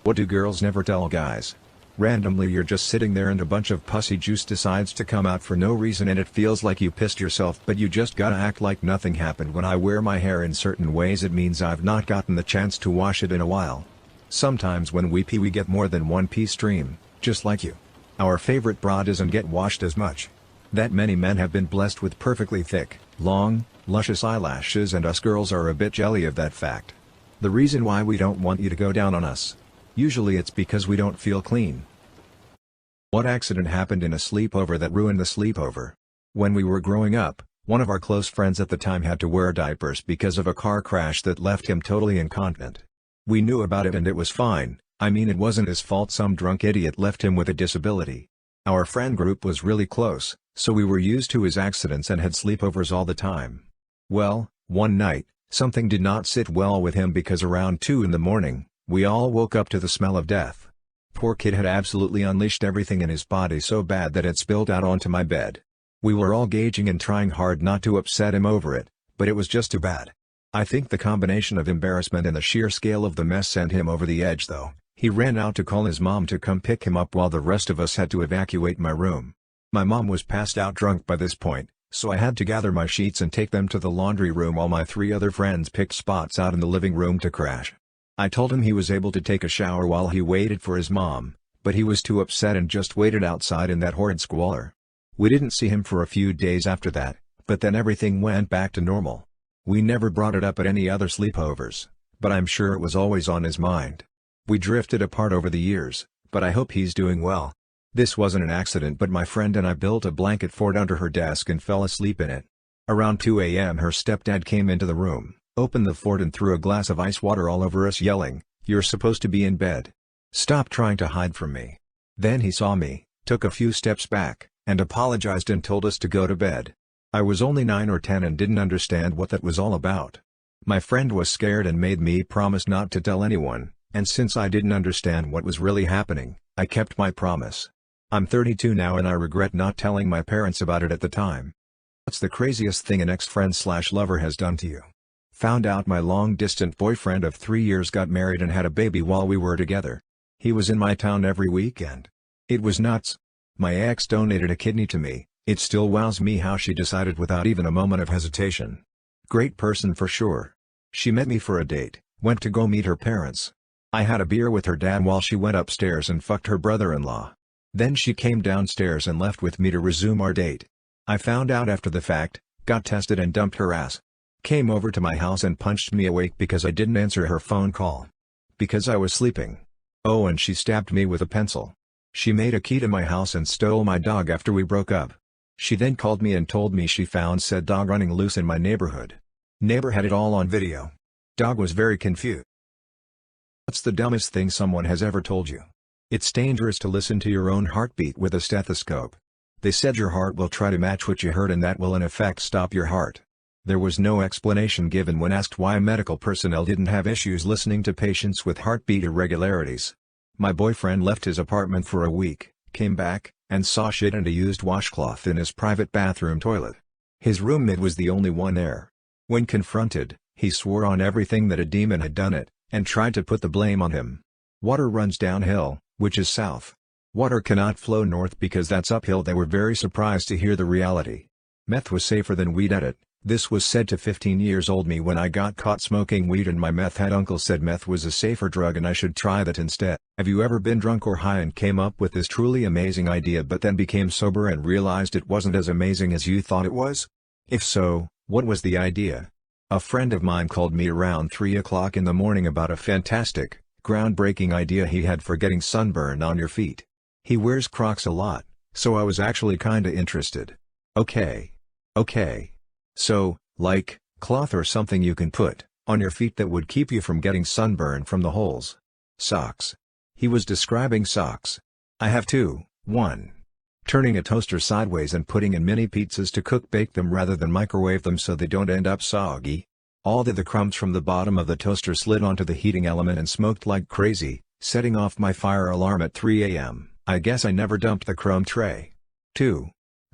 What do girls never tell guys? Randomly you're just sitting there and a bunch of pussy juice decides to come out for no reason and it feels like you pissed yourself, but you just gotta act like nothing happened. When I wear my hair in certain ways it means I've not gotten the chance to wash it in a while. Sometimes when we pee we get more than one pee stream, just like you. Our favorite bra doesn't get washed as much. That many men have been blessed with perfectly thick, long, luscious eyelashes and us girls are a bit jelly of that fact. The reason why we don't want you to go down on us. Usually it's because we don't feel clean. What accident happened in a sleepover that ruined the sleepover? When we were growing up, one of our close friends at the time had to wear diapers because of a car crash that left him totally incontinent. We knew about it and it was fine. I mean, it wasn't his fault. Some drunk idiot left him with a disability. Our friend group was really close, so we were used to his accidents and had sleepovers all the time. Well, one night, something did not sit well with him because around 2 in the morning, we all woke up to the smell of death. Poor kid had absolutely unleashed everything in his body so bad that it spilled out onto my bed. We were all gauging and trying hard not to upset him over it, but it was just too bad. I think the combination of embarrassment and the sheer scale of the mess sent him over the edge though. He ran out to call his mom to come pick him up while the rest of us had to evacuate my room. My mom was passed out drunk by this point, so I had to gather my sheets and take them to the laundry room while my 3 other friends picked spots out in the living room to crash. I told him he was able to take a shower while he waited for his mom, but he was too upset and just waited outside in that horrid squalor. We didn't see him for a few days after that, but then everything went back to normal. We never brought it up at any other sleepovers, but I'm sure it was always on his mind. We drifted apart over the years, but I hope he's doing well. This wasn't an accident, but my friend and I built a blanket fort under her desk and fell asleep in it. Around 2 a.m. her stepdad came into the room, opened the fort and threw a glass of ice water all over us yelling, "You're supposed to be in bed. Stop trying to hide from me." Then he saw me, took a few steps back, and apologized and told us to go to bed. I was only 9 or 10 and didn't understand what that was all about. My friend was scared and made me promise not to tell anyone, and since I didn't understand what was really happening, I kept my promise. I'm 32 now and I regret not telling my parents about it at the time. What's the craziest thing an ex-friend/lover has done to you? Found out my long-distance boyfriend of 3 years got married and had a baby while we were together. He was in my town every weekend. It was nuts. My ex donated a kidney to me. It still wows me how she decided without even a moment of hesitation. Great person for sure. She met me for a date, went to go meet her parents. I had a beer with her dad while she went upstairs and fucked her brother-in-law. Then she came downstairs and left with me to resume our date. I found out after the fact, got tested and dumped her ass. Came over to my house and punched me awake because I didn't answer her phone call. Because I was sleeping. Oh, and she stabbed me with a pencil. She made a key to my house and stole my dog after we broke up. She then called me and told me she found said dog running loose in my neighborhood. Neighbor had it all on video. Dog was very confused. What's the dumbest thing someone has ever told you? It's dangerous to listen to your own heartbeat with a stethoscope. They said your heart will try to match what you heard and that will in effect stop your heart. There was no explanation given when asked why medical personnel didn't have issues listening to patients with heartbeat irregularities. My boyfriend left his apartment for a week, came back, and saw shit and a used washcloth in his private bathroom toilet. His roommate was the only one there. When confronted, he swore on everything that a demon had done it, and tried to put the blame on him. Water runs downhill, which is south. Water cannot flow north because that's uphill. They were very surprised to hear the reality. Meth was safer than weed at it. This was said to 15-year-old me when I got caught smoking weed and my meth head uncle said meth was a safer drug and I should try that instead. Have you ever been drunk or high and came up with this truly amazing idea but then became sober and realized it wasn't as amazing as you thought it was? If so, what was the idea? A friend of mine called me around 3 o'clock in the morning about a fantastic, groundbreaking idea he had for getting sunburn on your feet. He wears Crocs a lot, so I was actually kinda interested. Okay. So, like, cloth or something you can put on your feet that would keep you from getting sunburn from the holes. Socks. He was describing socks. I have two. 1. Turning a toaster sideways and putting in mini pizzas to bake them rather than microwave them so they don't end up soggy. All the crumbs from the bottom of the toaster slid onto the heating element and smoked like crazy, setting off my fire alarm at 3 a.m. I guess I never dumped the crumb tray. 2.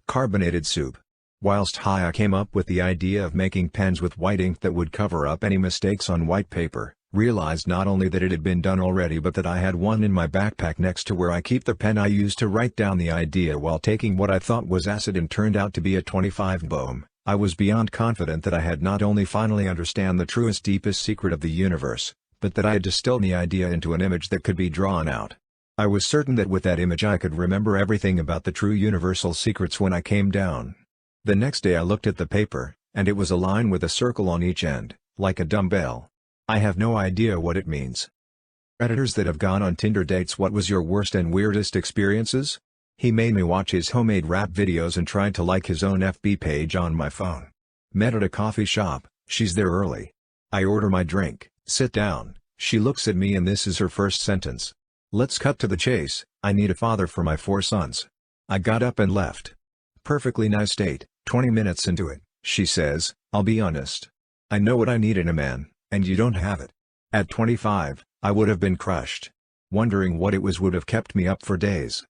Carbonated soup. Whilst high I came up with the idea of making pens with white ink that would cover up any mistakes on white paper, realized not only that it had been done already but that I had one in my backpack next to where I keep the pen I used to write down the idea while taking what I thought was acid and turned out to be a 25 bohm. I was beyond confident that I had not only finally understand the truest deepest secret of the universe, but that I had distilled the idea into an image that could be drawn out. I was certain that with that image I could remember everything about the true universal secrets when I came down. The next day I looked at the paper, and it was a line with a circle on each end, like a dumbbell. I have no idea what it means. Editors that have gone on Tinder dates. What was your worst and weirdest experiences? He made me watch his homemade rap videos and tried to like his own FB page on my phone. Met at a coffee shop, she's there early. I order my drink, sit down, she looks at me and this is her first sentence. Let's cut to the chase, I need a father for my 4 sons. I got up and left. Perfectly nice date. 20 minutes into it, she says, I'll be honest. I know what I need in a man, and you don't have it. At 25, I would have been crushed. Wondering what it was would have kept me up for days.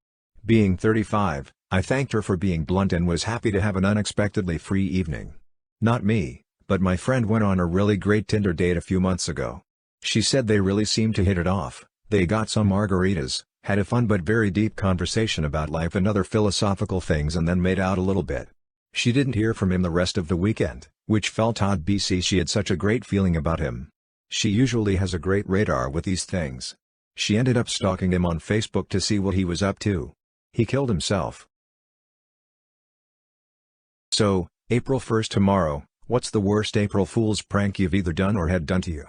Being 35, I thanked her for being blunt and was happy to have an unexpectedly free evening. Not me, but my friend went on a really great Tinder date a few months ago. She said they really seemed to hit it off, they got some margaritas, Had a fun but very deep conversation about life and other philosophical things and then made out a little bit. She didn't hear from him the rest of the weekend, which felt odd bc she had such a great feeling about him. She usually has a great radar with these things. She ended up stalking him on Facebook to see what he was up to. He killed himself. So, April 1st tomorrow, what's the worst April Fool's prank you've either done or had done to you?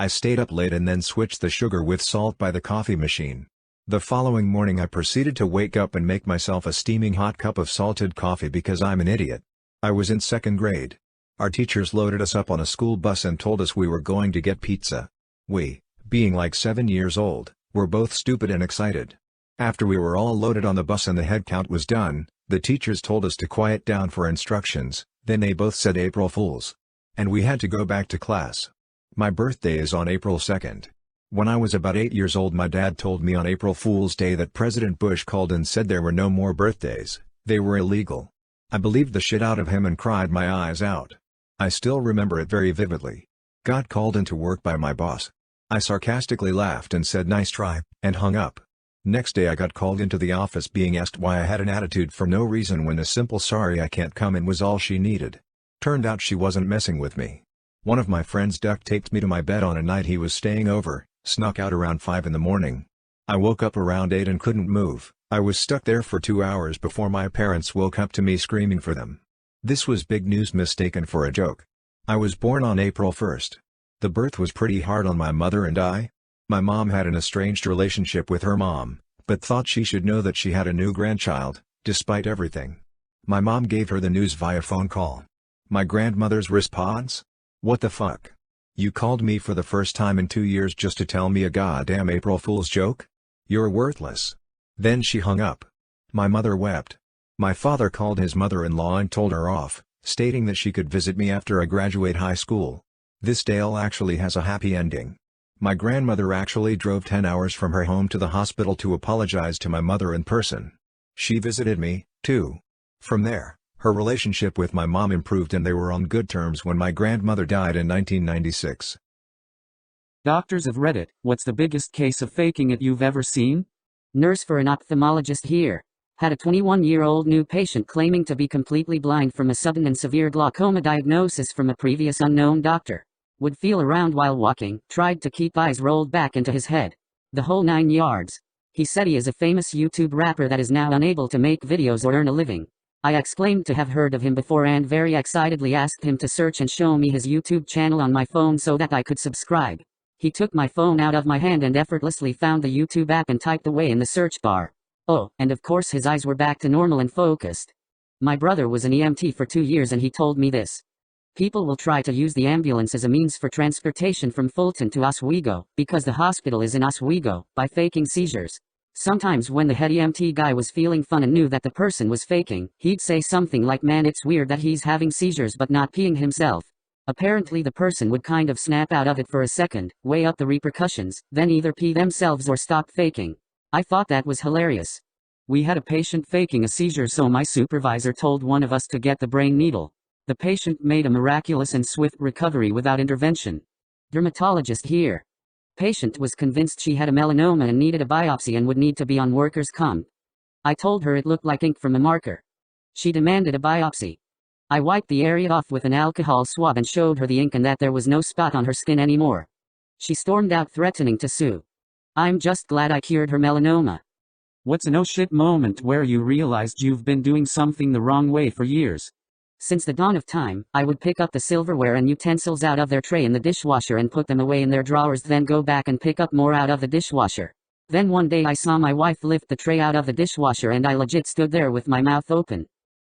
I stayed up late and then switched the sugar with salt by the coffee machine. The following morning I proceeded to wake up and make myself a steaming hot cup of salted coffee because I'm an idiot. I was in 2nd grade. Our teachers loaded us up on a school bus and told us we were going to get pizza. We, being like 7 years old, were both stupid and excited. After we were all loaded on the bus and the head count was done, the teachers told us to quiet down for instructions, then they both said April Fools. And we had to go back to class. My birthday is on April 2nd. When I was about 8 years old my dad told me on April Fool's Day that President Bush called and said there were no more birthdays, they were illegal. I believed the shit out of him and cried my eyes out. I still remember it very vividly. Got called into work by my boss. I sarcastically laughed and said nice try, and hung up. Next day I got called into the office being asked why I had an attitude for no reason when a simple sorry I can't come in was all she needed. Turned out she wasn't messing with me. One of my friends duct taped me to my bed on a night he was staying over, snuck out around 5 in the morning. I woke up around 8 and couldn't move. I was stuck there for 2 hours before my parents woke up to me screaming for them. This was big news mistaken for a joke. I was born on April 1st. The birth was pretty hard on my mother and I. My mom had an estranged relationship with her mom, but thought she should know that she had a new grandchild, despite everything. My mom gave her the news via phone call. My grandmother's response? What the fuck? You called me for the first time in 2 years just to tell me a goddamn April Fool's joke? You're worthless. Then she hung up. My mother wept. My father called his mother-in-law and told her off, stating that she could visit me after I graduate high school. This tale actually has a happy ending. My grandmother actually drove 10 hours from her home to the hospital to apologize to my mother in person. She visited me, too. From there, her relationship with my mom improved and they were on good terms when my grandmother died in 1996. Doctors of Reddit, what's the biggest case of faking it you've ever seen? Nurse for an ophthalmologist here. Had a 21-year-old new patient claiming to be completely blind from a sudden and severe glaucoma diagnosis from a previous unknown doctor. Would feel around while walking, tried to keep eyes rolled back into his head. The whole 9 yards. He said he is a famous YouTube rapper that is now unable to make videos or earn a living. I exclaimed to have heard of him before and very excitedly asked him to search and show me his YouTube channel on my phone so that I could subscribe. He took my phone out of my hand and effortlessly found the YouTube app and typed away in the search bar. Oh, and of course his eyes were back to normal and focused. My brother was an EMT for 2 years and he told me this. People will try to use the ambulance as a means for transportation from Fulton to Oswego, because the hospital is in Oswego, by faking seizures. Sometimes when the head EMT guy was feeling fun and knew that the person was faking, he'd say something like, man, it's weird that he's having seizures but not peeing himself. Apparently the person would kind of snap out of it for a second, weigh up the repercussions, then either pee themselves or stop faking. I thought that was hilarious. We had a patient faking a seizure, so my supervisor told one of us to get the brain needle. The patient made a miraculous and swift recovery without intervention. Dermatologist here. Patient was convinced she had a melanoma and needed a biopsy and would need to be on workers' comp. I told her it looked like ink from a marker. She demanded a biopsy. I wiped the area off with an alcohol swab and showed her the ink and that there was no spot on her skin anymore. She stormed out threatening to sue. I'm just glad I cured her melanoma. What's a no shit moment where you realized you've been doing something the wrong way for years? Since the dawn of time, I would pick up the silverware and utensils out of their tray in the dishwasher and put them away in their drawers, then go back and pick up more out of the dishwasher. Then one day I saw my wife lift the tray out of the dishwasher and I legit stood there with my mouth open.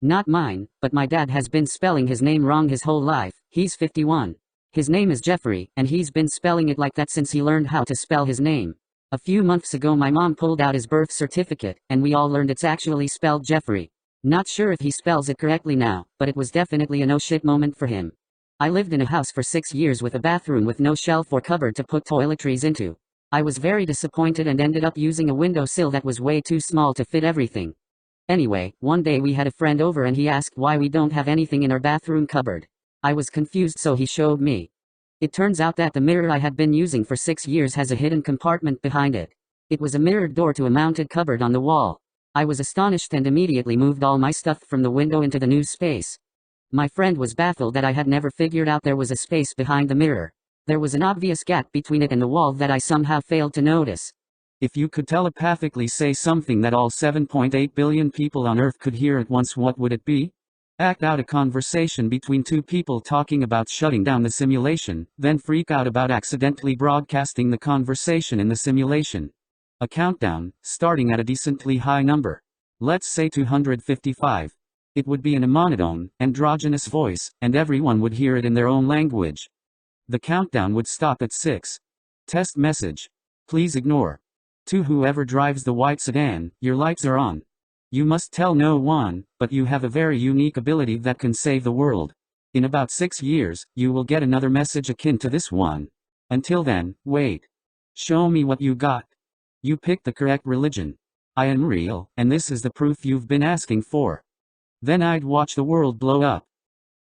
Not mine, but my dad has been spelling his name wrong his whole life. He's 51. His name is Jeffrey, and he's been spelling it like that since he learned how to spell his name. A few months ago my mom pulled out his birth certificate, and we all learned it's actually spelled Jeffrey. Not sure if he spells it correctly now, but it was definitely a no shit moment for him. I lived in a house for 6 years with a bathroom with no shelf or cupboard to put toiletries into. I was very disappointed and ended up using a windowsill that was way too small to fit everything. Anyway, one day we had a friend over and he asked why we don't have anything in our bathroom cupboard. I was confused, so he showed me. It turns out that the mirror I had been using for 6 years has a hidden compartment behind it. It was a mirrored door to a mounted cupboard on the wall. I was astonished and immediately moved all my stuff from the window into the new space. My friend was baffled that I had never figured out there was a space behind the mirror. There was an obvious gap between it and the wall that I somehow failed to notice. If you could telepathically say something that all 7.8 billion people on Earth could hear at once, what would it be? Act out a conversation between two people talking about shutting down the simulation, then freak out about accidentally broadcasting the conversation in the simulation. A countdown, starting at a decently high number. Let's say 255. It would be in a monotone, androgynous voice, and everyone would hear it in their own language. The countdown would stop at 6. Test message. Please ignore. To whoever drives the white sedan, your lights are on. You must tell no one, but you have a very unique ability that can save the world. In about 6 years, you will get another message akin to this one. Until then, wait. Show me what you got. You picked the correct religion. I am real, and this is the proof you've been asking for. Then I'd watch the world blow up.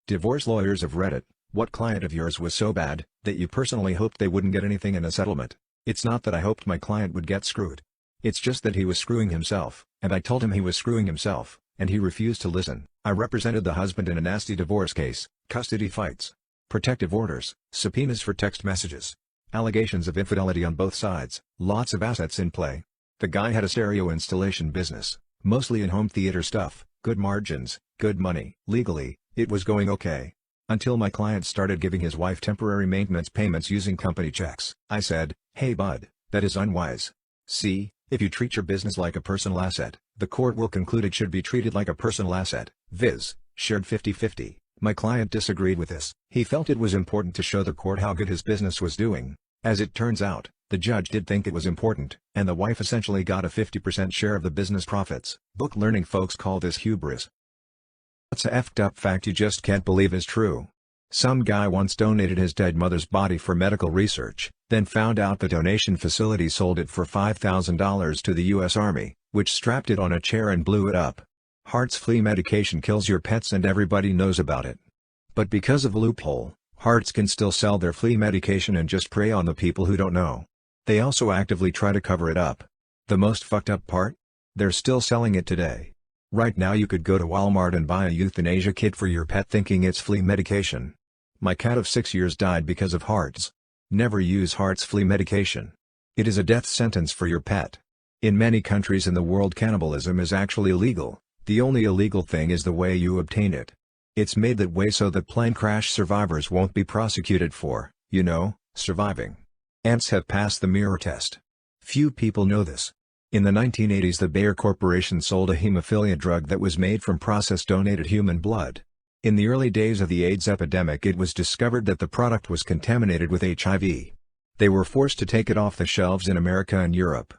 Divorce lawyers of Reddit, what client of yours was so bad, that you personally hoped they wouldn't get anything in a settlement? It's not that I hoped my client would get screwed. It's just that he was screwing himself, and I told him he was screwing himself, and he refused to listen. I represented the husband in a nasty divorce case, custody fights, protective orders, subpoenas for text messages, allegations of infidelity on both sides, lots of assets in play. The guy had a stereo installation business, mostly in home theater stuff, good margins, good money. Legally, it was going okay. Until my client started giving his wife temporary maintenance payments using company checks. I said, "Hey bud, that is unwise. See, if you treat your business like a personal asset, the court will conclude it should be treated like a personal asset, viz., shared 50-50. My client disagreed with this. He felt it was important to show the court how good his business was doing. As it turns out, the judge did think it was important, and the wife essentially got a 50% share of the business profits. Book learning folks call this hubris. That's a effed up fact you just can't believe is true. Some guy once donated his dead mother's body for medical research, then found out the donation facility sold it for $5,000 to the US Army, which strapped it on a chair and blew it up. Heart's flea medication kills your pets and everybody knows about it. But because of a loophole, Hearts can still sell their flea medication and just prey on the people who don't know. They also actively try to cover it up. The most fucked up part? They're still selling it today. Right now you could go to Walmart and buy a euthanasia kit for your pet thinking it's flea medication. My cat of 6 years died because of Hearts. Never use Hearts flea medication. It is a death sentence for your pet. In many countries in the world cannibalism is actually illegal. The only illegal thing is the way you obtain it. It's made that way so that plane crash survivors won't be prosecuted for, surviving. Ants have passed the mirror test. Few people know this. In the 1980s the Bayer Corporation sold a hemophilia drug that was made from processed donated human blood. In the early days of the AIDS epidemic it was discovered that the product was contaminated with HIV. They were forced to take it off the shelves in America and Europe.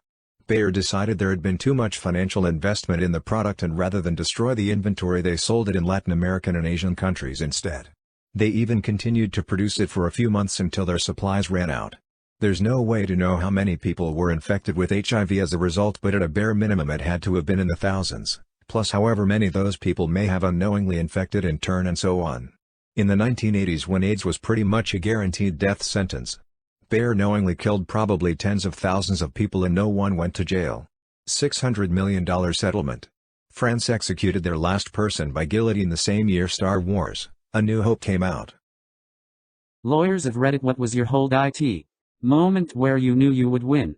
Bayer decided there had been too much financial investment in the product and rather than destroy the inventory they sold it in Latin American and Asian countries instead. They even continued to produce it for a few months until their supplies ran out. There's no way to know how many people were infected with HIV as a result, but at a bare minimum it had to have been in the thousands, plus however many those people may have unknowingly infected in turn and so on. In the 1980s when AIDS was pretty much a guaranteed death sentence, Bayer knowingly killed probably tens of thousands of people and no one went to jail. $600 million settlement. France executed their last person by guillotine the same year Star Wars: A New Hope came out. Lawyers of Reddit, what was your hold IT moment where you knew you would win?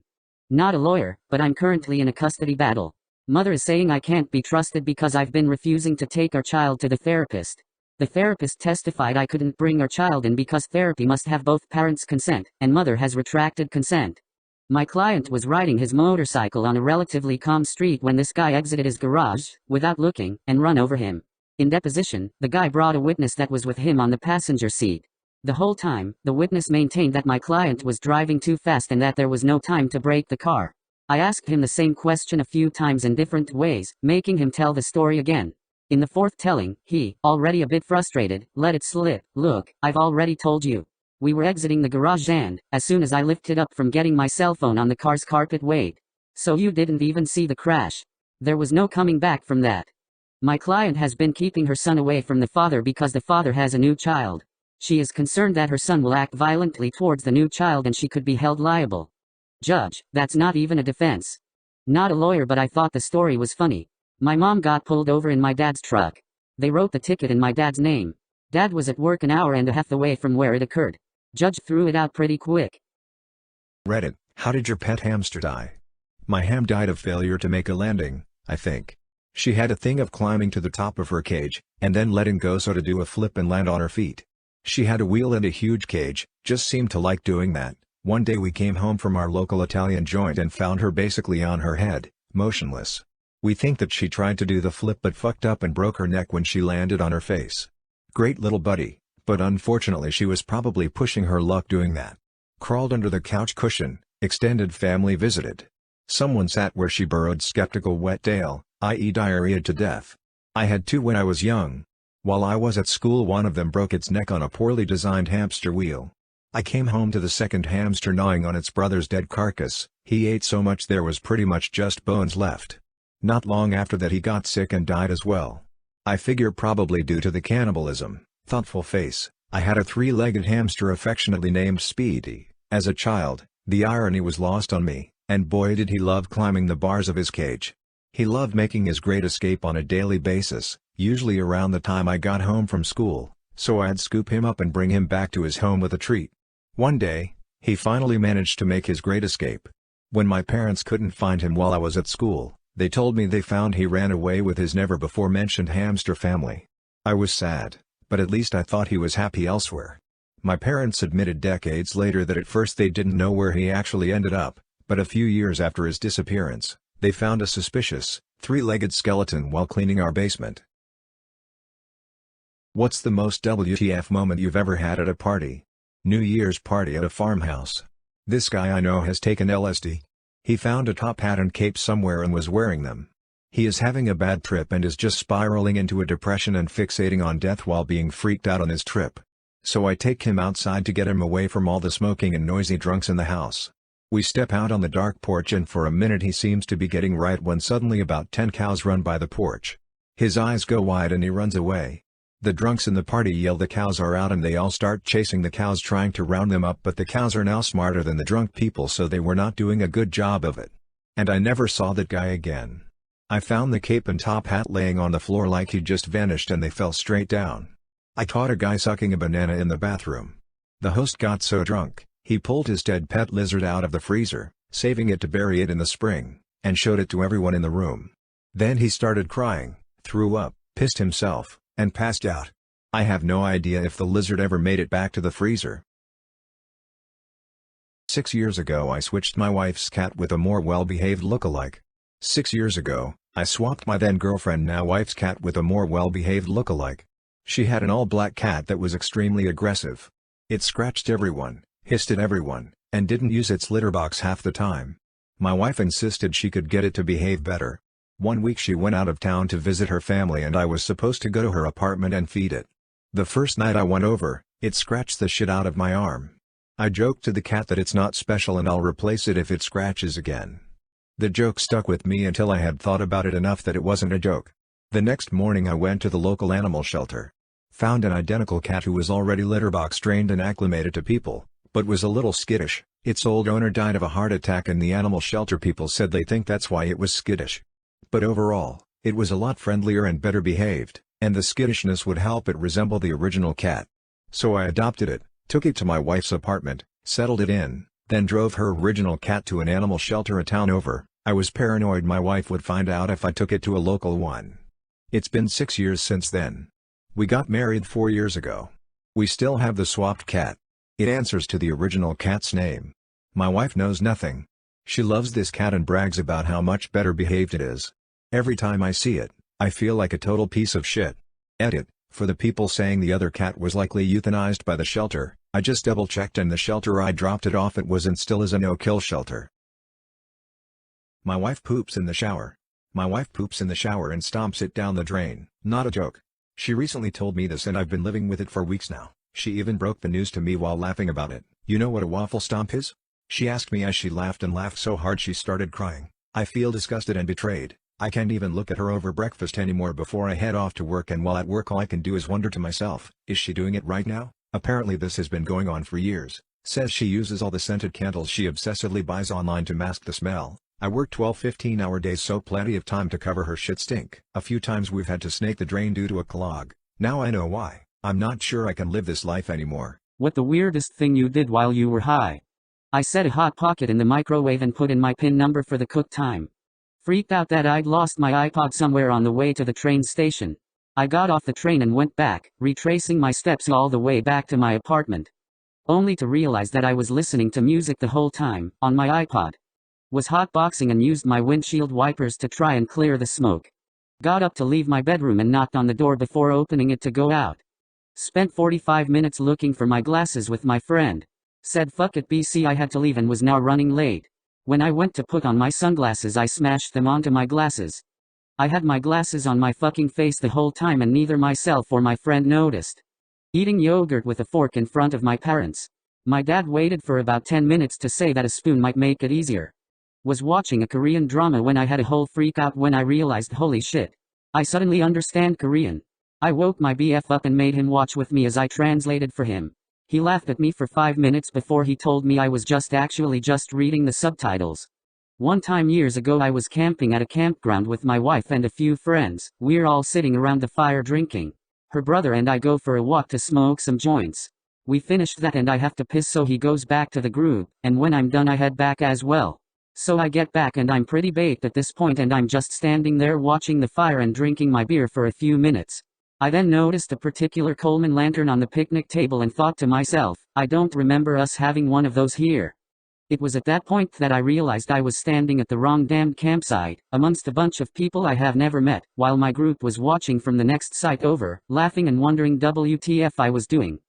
Not a lawyer, but I'm currently in a custody battle. Mother is saying I can't be trusted because I've been refusing to take our child to the therapist. The therapist testified I couldn't bring our child in because therapy must have both parents' consent, and mother has retracted consent. My client was riding his motorcycle on a relatively calm street when this guy exited his garage, without looking, and run over him. In deposition, the guy brought a witness that was with him on the passenger seat. The whole time, the witness maintained that my client was driving too fast and that there was no time to brake the car. I asked him the same question a few times in different ways, making him tell the story again. In the fourth telling, he, already a bit frustrated, let it slip. Look, I've already told you. We were exiting the garage and, as soon as I lifted up from getting my cell phone on the car's carpet, wait. So you didn't even see the crash. There was no coming back from that. My client has been keeping her son away from the father because the father has a new child. She is concerned that her son will act violently towards the new child and she could be held liable. Judge, that's not even a defense. Not a lawyer, but I thought the story was funny. My mom got pulled over in my dad's truck. They wrote the ticket in my dad's name. Dad was at work an hour and a half away from where it occurred. Judge threw it out pretty quick. Reddit, how did your pet hamster die? My ham died of failure to make a landing, I think. She had a thing of climbing to the top of her cage, and then letting go so to do a flip and land on her feet. She had a wheel and a huge cage, just seemed to like doing that. One day we came home from our local Italian joint and found her basically on her head, motionless. We think that she tried to do the flip but fucked up and broke her neck when she landed on her face. Great little buddy, but unfortunately she was probably pushing her luck doing that. Crawled under the couch cushion, extended family visited. Someone sat where she burrowed, skeptical wet tail, i.e. diarrhea to death. I had two when I was young. While I was at school, one of them broke its neck on a poorly designed hamster wheel. I came home to the second hamster gnawing on its brother's dead carcass. He ate so much there was pretty much just bones left. Not long after that he got sick and died as well. I figure probably due to the cannibalism. Thoughtful face. I had a three-legged hamster affectionately named Speedy. As a child, the irony was lost on me, and boy did he love climbing the bars of his cage. He loved making his great escape on a daily basis, usually around the time I got home from school, so I'd scoop him up and bring him back to his home with a treat. One day, he finally managed to make his great escape. When my parents couldn't find him while I was at school, they told me they found he ran away with his never-before-mentioned hamster family. I was sad, but at least I thought he was happy elsewhere. My parents admitted decades later that at first they didn't know where he actually ended up, but a few years after his disappearance, they found a suspicious, three-legged skeleton while cleaning our basement. What's the most WTF moment you've ever had at a party? New Year's party at a farmhouse. This guy I know has taken LSD. He found a top hat and cape somewhere and was wearing them. He is having a bad trip and is just spiraling into a depression and fixating on death while being freaked out on his trip. So I take him outside to get him away from all the smoking and noisy drunks in the house. We step out on the dark porch and for a minute he seems to be getting right when suddenly about 10 cows run by the porch. His eyes go wide and he runs away. The drunks in the party yell the cows are out and they all start chasing the cows trying to round them up, but the cows are now smarter than the drunk people, so they were not doing a good job of it. And I never saw that guy again. I found the cape and top hat laying on the floor like he just vanished and they fell straight down. I caught a guy sucking a banana in the bathroom. The host got so drunk, he pulled his dead pet lizard out of the freezer, saving it to bury it in the spring, and showed it to everyone in the room. Then he started crying, threw up, pissed himself, and passed out. I have no idea if the lizard ever made it back to the freezer. 6 years ago I switched my wife's cat with a more well-behaved look-alike. 6 years ago, I swapped my then-girlfriend now wife's cat with a more well-behaved look-alike. She had an all-black cat that was extremely aggressive. It scratched everyone, hissed at everyone, and didn't use its litter box half the time. My wife insisted she could get it to behave better. One week she went out of town to visit her family and I was supposed to go to her apartment and feed it. The first night I went over, it scratched the shit out of my arm. I joked to the cat that it's not special and I'll replace it if it scratches again. The joke stuck with me until I had thought about it enough that it wasn't a joke. The next morning I went to the local animal shelter. Found an identical cat who was already litter box trained and acclimated to people, but was a little skittish. Its old owner died of a heart attack and the animal shelter people said they think that's why it was skittish. But overall, it was a lot friendlier and better behaved, and the skittishness would help it resemble the original cat. So I adopted it, took it to my wife's apartment, settled it in, then drove her original cat to an animal shelter a town over. I was paranoid my wife would find out if I took it to a local one. It's been 6 years since then. We got married 4 years ago. We still have the swapped cat. It answers to the original cat's name. My wife knows nothing. She loves this cat and brags about how much better behaved it is. Every time I see it, I feel like a total piece of shit. Edit, for the people saying the other cat was likely euthanized by the shelter, I just double-checked and the shelter I dropped it off at was and still is a no-kill shelter. My wife poops in the shower. My wife poops in the shower and stomps it down the drain. Not a joke. She recently told me this and I've been living with it for weeks now. She even broke the news to me while laughing about it. You know what a waffle stomp is? She asked me as she laughed and laughed so hard she started crying. I feel disgusted and betrayed. I can't even look at her over breakfast anymore before I head off to work, and while at work all I can do is wonder to myself, is she doing it right now? Apparently this has been going on for years. Says she uses all the scented candles she obsessively buys online to mask the smell. I work 12-15 hour days, so plenty of time to cover her shit stink. A few times we've had to snake the drain due to a clog. Now I know why. I'm not sure I can live this life anymore. What the weirdest thing you did while you were high? I set a hot pocket in the microwave and put in my PIN number for the cook time. Freaked out that I'd lost my iPod somewhere on the way to the train station. I got off the train and went back, retracing my steps all the way back to my apartment. Only to realize that I was listening to music the whole time, on my iPod. Was hotboxing and used my windshield wipers to try and clear the smoke. Got up to leave my bedroom and knocked on the door before opening it to go out. Spent 45 minutes looking for my glasses with my friend. Said fuck it BC, I had to leave and was now running late. When I went to put on my sunglasses, I smashed them onto my glasses. I had my glasses on my fucking face the whole time and neither myself or my friend noticed. Eating yogurt with a fork in front of my parents. My dad waited for about 10 minutes to say that a spoon might make it easier. Was watching a Korean drama when I had a whole freak out when I realized holy shit. I suddenly understand Korean. I woke my BF up and made him watch with me as I translated for him. He laughed at me for 5 minutes before he told me I was actually just reading the subtitles. One time years ago I was camping at a campground with my wife and a few friends. We're all sitting around the fire drinking. Her brother and I go for a walk to smoke some joints. We finished that and I have to piss, so he goes back to the group, and when I'm done I head back as well. So I get back and I'm pretty baked at this point and I'm just standing there watching the fire and drinking my beer for a few minutes. I then noticed a particular Coleman lantern on the picnic table and thought to myself, I don't remember us having one of those here. It was at that point that I realized I was standing at the wrong damned campsite, amongst a bunch of people I have never met, while my group was watching from the next site over, laughing and wondering WTF I was doing.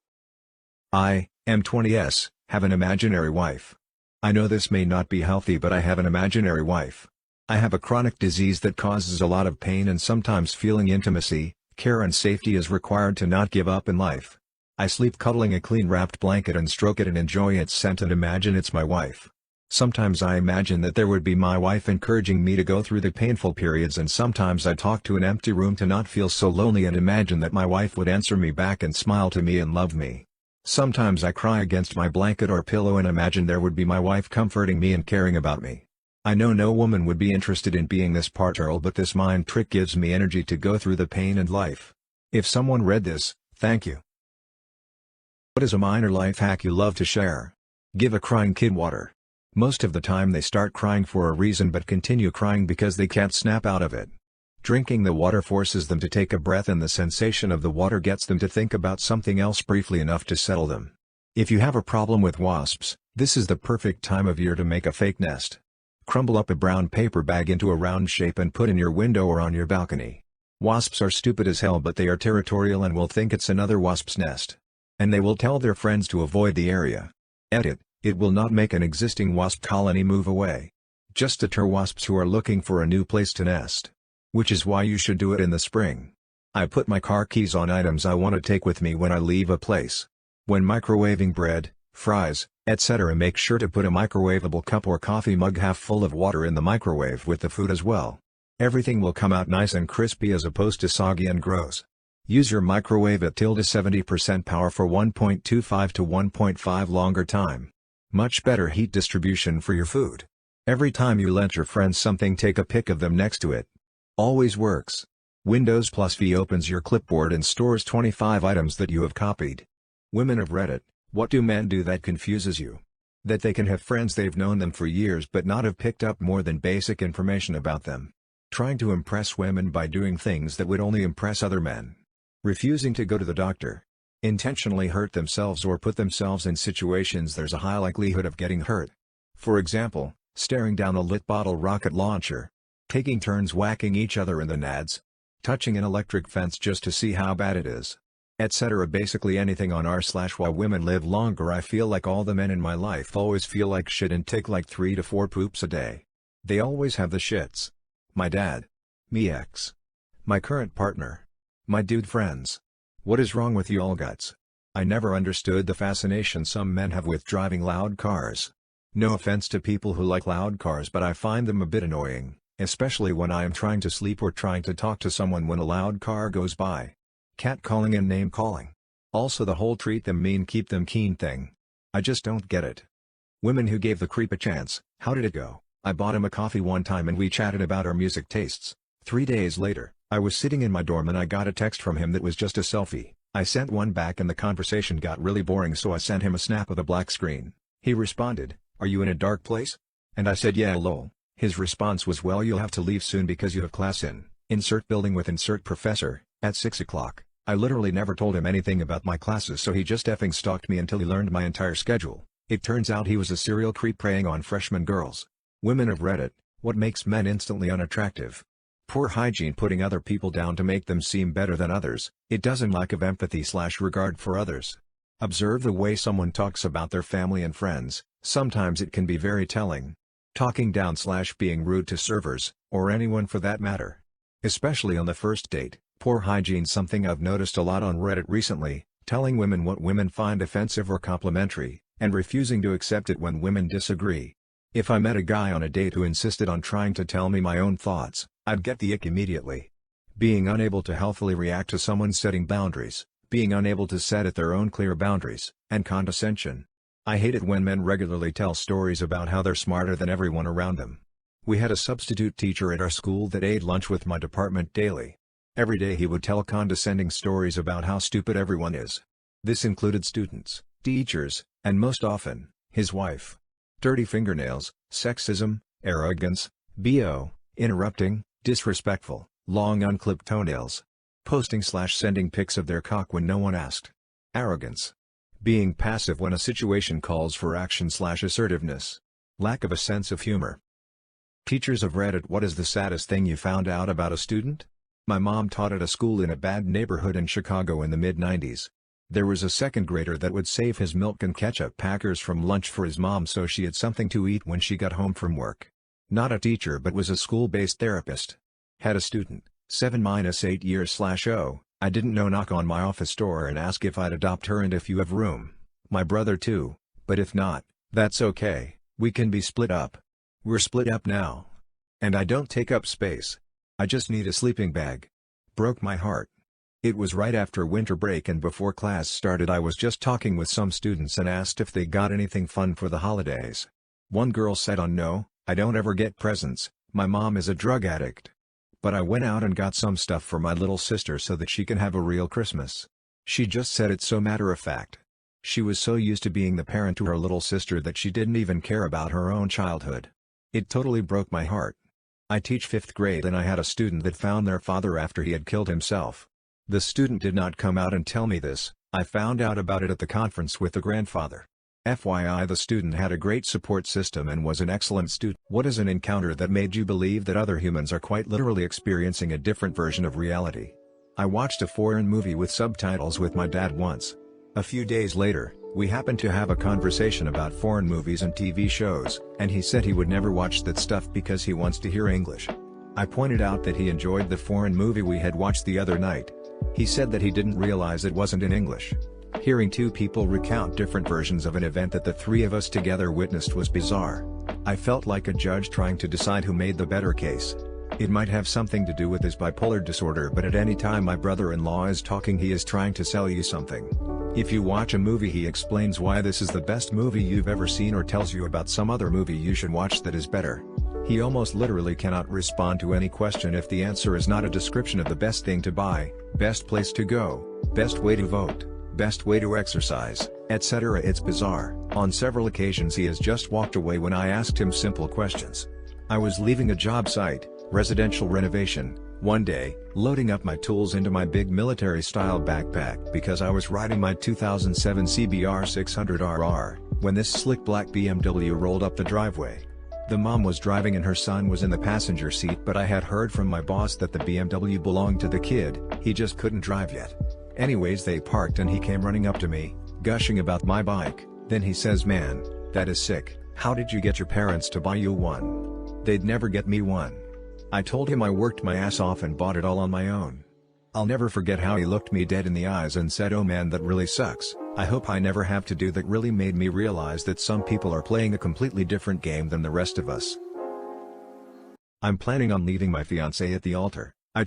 I, M20s, have an imaginary wife. I know this may not be healthy, but I have an imaginary wife. I have a chronic disease that causes a lot of pain, and sometimes feeling intimacy, care and safety is required to not give up in life. I sleep cuddling a clean wrapped blanket and stroke it and enjoy its scent and imagine it's my wife. Sometimes I imagine that there would be my wife encouraging me to go through the painful periods, and sometimes I talk to an empty room to not feel so lonely and imagine that my wife would answer me back and smile to me and love me. Sometimes I cry against my blanket or pillow and imagine there would be my wife comforting me and caring about me. I know no woman would be interested in being this partner, but this mind trick gives me energy to go through the pain and life. If someone read this, thank you. What is a minor life hack you love to share? Give a crying kid water. Most of the time they start crying for a reason but continue crying because they can't snap out of it. Drinking the water forces them to take a breath, and the sensation of the water gets them to think about something else briefly enough to settle them. If you have a problem with wasps, this is the perfect time of year to make a fake nest. Crumble up a brown paper bag into a round shape and put in your window or on your balcony. Wasps are stupid as hell, but they are territorial and will think it's another wasp's nest. And they will tell their friends to avoid the area. Edit, it will not make an existing wasp colony move away. Just deter wasps who are looking for a new place to nest. Which is why you should do it in the spring. I put my car keys on items I want to take with me when I leave a place. When microwaving bread, fries, etc., make sure to put a microwavable cup or coffee mug half full of water in the microwave with the food as well. Everything will come out nice and crispy as opposed to soggy and gross. Use your microwave at 70% power for 1.25 to 1.5 longer time. Much better heat distribution for your food. Every time you lent your friends something, take a pic of them next to it. Always works. Windows+V opens your clipboard and stores 25 items that you have copied. Women have read it. What do men do that confuses you? That they can have friends they've known them for years but not have picked up more than basic information about them. Trying to impress women by doing things that would only impress other men. Refusing to go to the doctor. Intentionally hurt themselves or put themselves in situations there's a high likelihood of getting hurt. For example, staring down a lit bottle rocket launcher. Taking turns whacking each other in the nads. Touching an electric fence just to see how bad it is. Etc. Basically anything on r/why women live longer. I feel like all the men in my life always feel like shit and take like 3 to 4 poops a day. They always have the shits. My dad. Me ex. My current partner. My dude friends. What is wrong with you all guts? I never understood the fascination some men have with driving loud cars. No offense to people who like loud cars, but I find them a bit annoying. Especially when I am trying to sleep or trying to talk to someone when a loud car goes by. Catcalling and name calling. Also the whole treat them mean keep them keen thing. I just don't get it. Women who gave the creep a chance, how did it go? I bought him a coffee one time and we chatted about our music tastes. 3 days later, I was sitting in my dorm and I got a text from him that was just a selfie. I sent one back and the conversation got really boring, so I sent him a snap of a black screen. He responded, "Are you in a dark place?" And I said, "Yeah lol." His response was, "Well, you'll have to leave soon because you have class in insert building with insert professor at 6 o'clock. I literally never told him anything about my classes, so he just effing stalked me until he learned my entire schedule. It turns out he was a serial creep preying on freshman girls. Women of Reddit, what makes men instantly unattractive? Poor hygiene, putting other people down to make them seem better than others. It doesn't lack of empathy/regard for others. Observe the way someone talks about their family and friends, sometimes it can be very telling. Talking down/being rude to servers, or anyone for that matter. Especially on the first date. Poor hygiene, something I've noticed a lot on Reddit recently, telling women what women find offensive or complimentary, and refusing to accept it when women disagree. If I met a guy on a date who insisted on trying to tell me my own thoughts, I'd get the ick immediately. Being unable to healthily react to someone setting boundaries, being unable to set at their own clear boundaries, and condescension. I hate it when men regularly tell stories about how they're smarter than everyone around them. We had a substitute teacher at our school that ate lunch with my department daily. Every day he would tell condescending stories about how stupid everyone is. This included students, teachers, and most often, his wife. Dirty fingernails, sexism, arrogance, BO, interrupting, disrespectful, long unclipped toenails. Posting/sending pics of their cock when no one asked. Arrogance. Being passive when a situation calls for action/assertiveness. Lack of a sense of humor. Teachers of Reddit, what is the saddest thing you found out about a student? My mom taught at a school in a bad neighborhood in Chicago in the mid-90s. There was a second grader that would save his milk and ketchup packers from lunch for his mom so she had something to eat when she got home from work. Not a teacher but was a school-based therapist. Had a student, 7-8 years/0, I didn't know, knock on my office door and ask if I'd adopt her and if you have room. My brother too, but if not, that's okay, we can be split up. We're split up now. And I don't take up space. I just need a sleeping bag. Broke my heart. It was right after winter break and before class started. I was just talking with some students and asked if they got anything fun for the holidays. One girl said, "Oh no, I don't ever get presents, my mom is a drug addict. But I went out and got some stuff for my little sister so that she can have a real Christmas." She just said it so matter of fact. She was so used to being the parent to her little sister that she didn't even care about her own childhood. It totally broke my heart. I teach 5th grade and I had a student that found their father after he had killed himself. The student did not come out and tell me this, I found out about it at the conference with the grandfather. FYI, the student had a great support system and was an excellent student. What is an encounter that made you believe that other humans are quite literally experiencing a different version of reality? I watched a foreign movie with subtitles with my dad once. A few days later, we happened to have a conversation about foreign movies and TV shows, and he said he would never watch that stuff because he wants to hear English. I pointed out that he enjoyed the foreign movie we had watched the other night. He said that he didn't realize it wasn't in English. Hearing two people recount different versions of an event that the three of us together witnessed was bizarre. I felt like a judge trying to decide who made the better case. It might have something to do with his bipolar disorder, but at any time my brother-in-law is talking, he is trying to sell you something. If you watch a movie, he explains why this is the best movie you've ever seen or tells you about some other movie you should watch that is better. He almost literally cannot respond to any question if the answer is not a description of the best thing to buy, best place to go, best way to vote, best way to exercise, etc. It's bizarre. On several occasions he has just walked away when I asked him simple questions. I was leaving a job site, residential renovation, one day, loading up my tools into my big military-style backpack because I was riding my 2007 CBR 600RR, when this slick black BMW rolled up the driveway. The mom was driving and her son was in the passenger seat, but I had heard from my boss that the BMW belonged to the kid, he just couldn't drive yet. Anyways, they parked and he came running up to me, gushing about my bike. Then he says, "Man, that is sick, how did you get your parents to buy you one? They'd never get me one." I told him I worked my ass off and bought it all on my own. I'll never forget how he looked me dead in the eyes and said, "Oh man, that really sucks. I hope I never have to do that." Really made me realize that some people are playing a completely different game than the rest of us. I'm planning on leaving my fiancé at the altar. I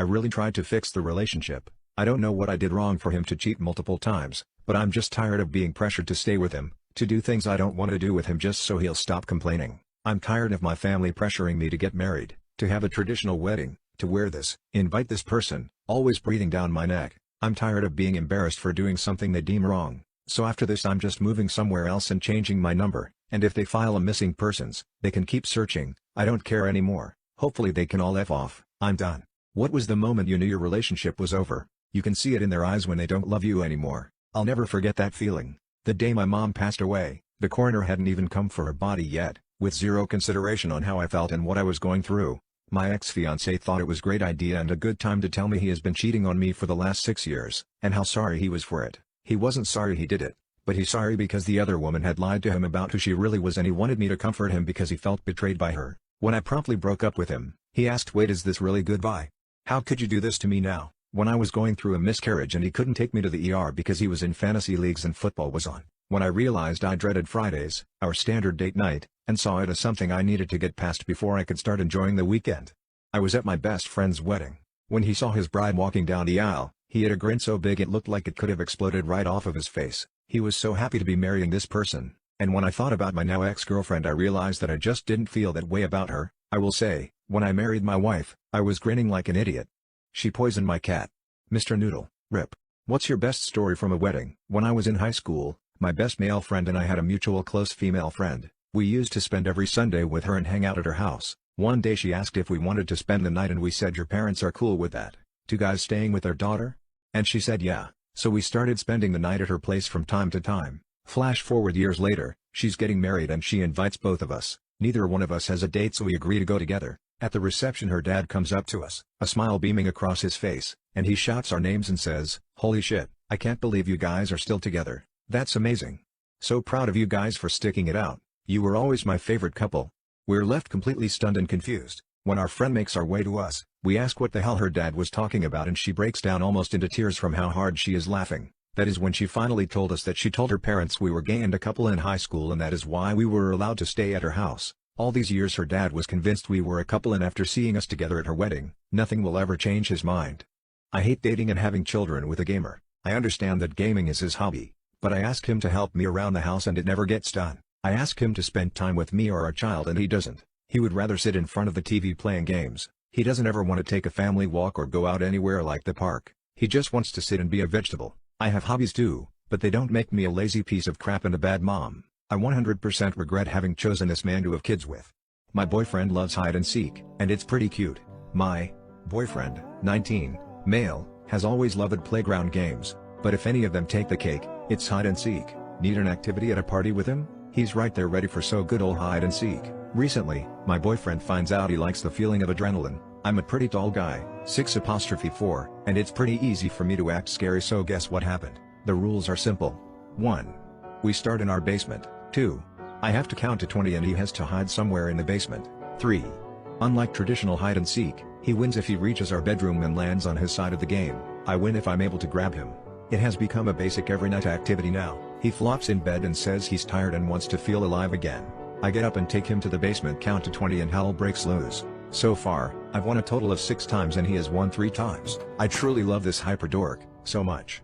really tried to fix the relationship. I don't know what I did wrong for him to cheat multiple times, but I'm just tired of being pressured to stay with him, To do things I don't want to do with him just so he'll stop complaining. I'm tired of my family pressuring me to get married, to have a traditional wedding, to wear this, invite this person, always breathing down my neck. I'm tired of being embarrassed for doing something they deem wrong. So after this I'm just moving somewhere else and changing my number, and if they file a missing persons, they can keep searching. I don't care anymore. Hopefully they can all F off. I'm done. What was the moment you knew your relationship was over? You can see it in their eyes when they don't love you anymore. I'll never forget that feeling. The day my mom passed away, the coroner hadn't even come for her body yet, with zero consideration on how I felt and what I was going through. My ex-fiancé thought it was a great idea and a good time to tell me he has been cheating on me for the last 6 years, and how sorry he was for it. He wasn't sorry he did it, but he's sorry because the other woman had lied to him about who she really was, and he wanted me to comfort him because he felt betrayed by her. When I promptly broke up with him, he asked, "Wait, is this really goodbye? How could you do this to me now?" When I was going through a miscarriage and he couldn't take me to the ER because he was in fantasy leagues and football was on. When I realized I dreaded Fridays, our standard date night, and saw it as something I needed to get past before I could start enjoying the weekend. I was at my best friend's wedding. When he saw his bride walking down the aisle, he had a grin so big it looked like it could have exploded right off of his face. He was so happy to be marrying this person. And when I thought about my now ex-girlfriend, I realized that I just didn't feel that way about her. I will say, when I married my wife, I was grinning like an idiot. She poisoned my cat. Mr. Noodle, RIP. What's your best story from a wedding? When I was in high school, my best male friend and I had a mutual close female friend. We used to spend every Sunday with her and hang out at her house. One day she asked if we wanted to spend the night and we said, "Your parents are cool with that? Two guys staying with their daughter?" And she said yeah. So we started spending the night at her place from time to time. Flash forward years later, she's getting married and she invites both of us. Neither one of us has a date, so we agree to go together. At the reception her dad comes up to us, a smile beaming across his face, and he shouts our names and says, "Holy shit, I can't believe you guys are still together. That's amazing. So proud of you guys for sticking it out. You were always my favorite couple." We're left completely stunned and confused. When our friend makes our way to us, we ask what the hell her dad was talking about, and she breaks down almost into tears from how hard she is laughing. That is when she finally told us that she told her parents we were gay and a couple in high school, and that is why we were allowed to stay at her house. All these years her dad was convinced we were a couple, and after seeing us together at her wedding, nothing will ever change his mind. I hate dating and having children with a gamer. I understand that gaming is his hobby, but I ask him to help me around the house and it never gets done. I ask him to spend time with me or our child and he doesn't. He would rather sit in front of the TV playing games. He doesn't ever want to take a family walk or go out anywhere like the park. He just wants to sit and be a vegetable. I have hobbies too, but they don't make me a lazy piece of crap and a bad mom. I 100% regret having chosen this man to have kids with. My boyfriend loves hide and seek, and it's pretty cute. My boyfriend, 19, male, has always loved playground games, but if any of them take the cake, it's hide and seek. Need an activity at a party with him? He's right there ready for so good old hide and seek. Recently, my boyfriend finds out he likes the feeling of adrenaline. I'm a pretty tall guy, 6'4", and it's pretty easy for me to act scary, so guess what happened? The rules are simple. 1. We start in our basement. 2. I have to count to 20 and he has to hide somewhere in the basement. 3. Unlike traditional hide and seek, he wins if he reaches our bedroom and lands on his side of the game. I win if I'm able to grab him. It has become a basic every night activity now. He flops in bed and says he's tired and wants to feel alive again. I get up and take him to the basement, count to 20 and hell breaks loose. So far, I've won a total of 6 times and he has won 3 times. I truly love this hyper dork so much.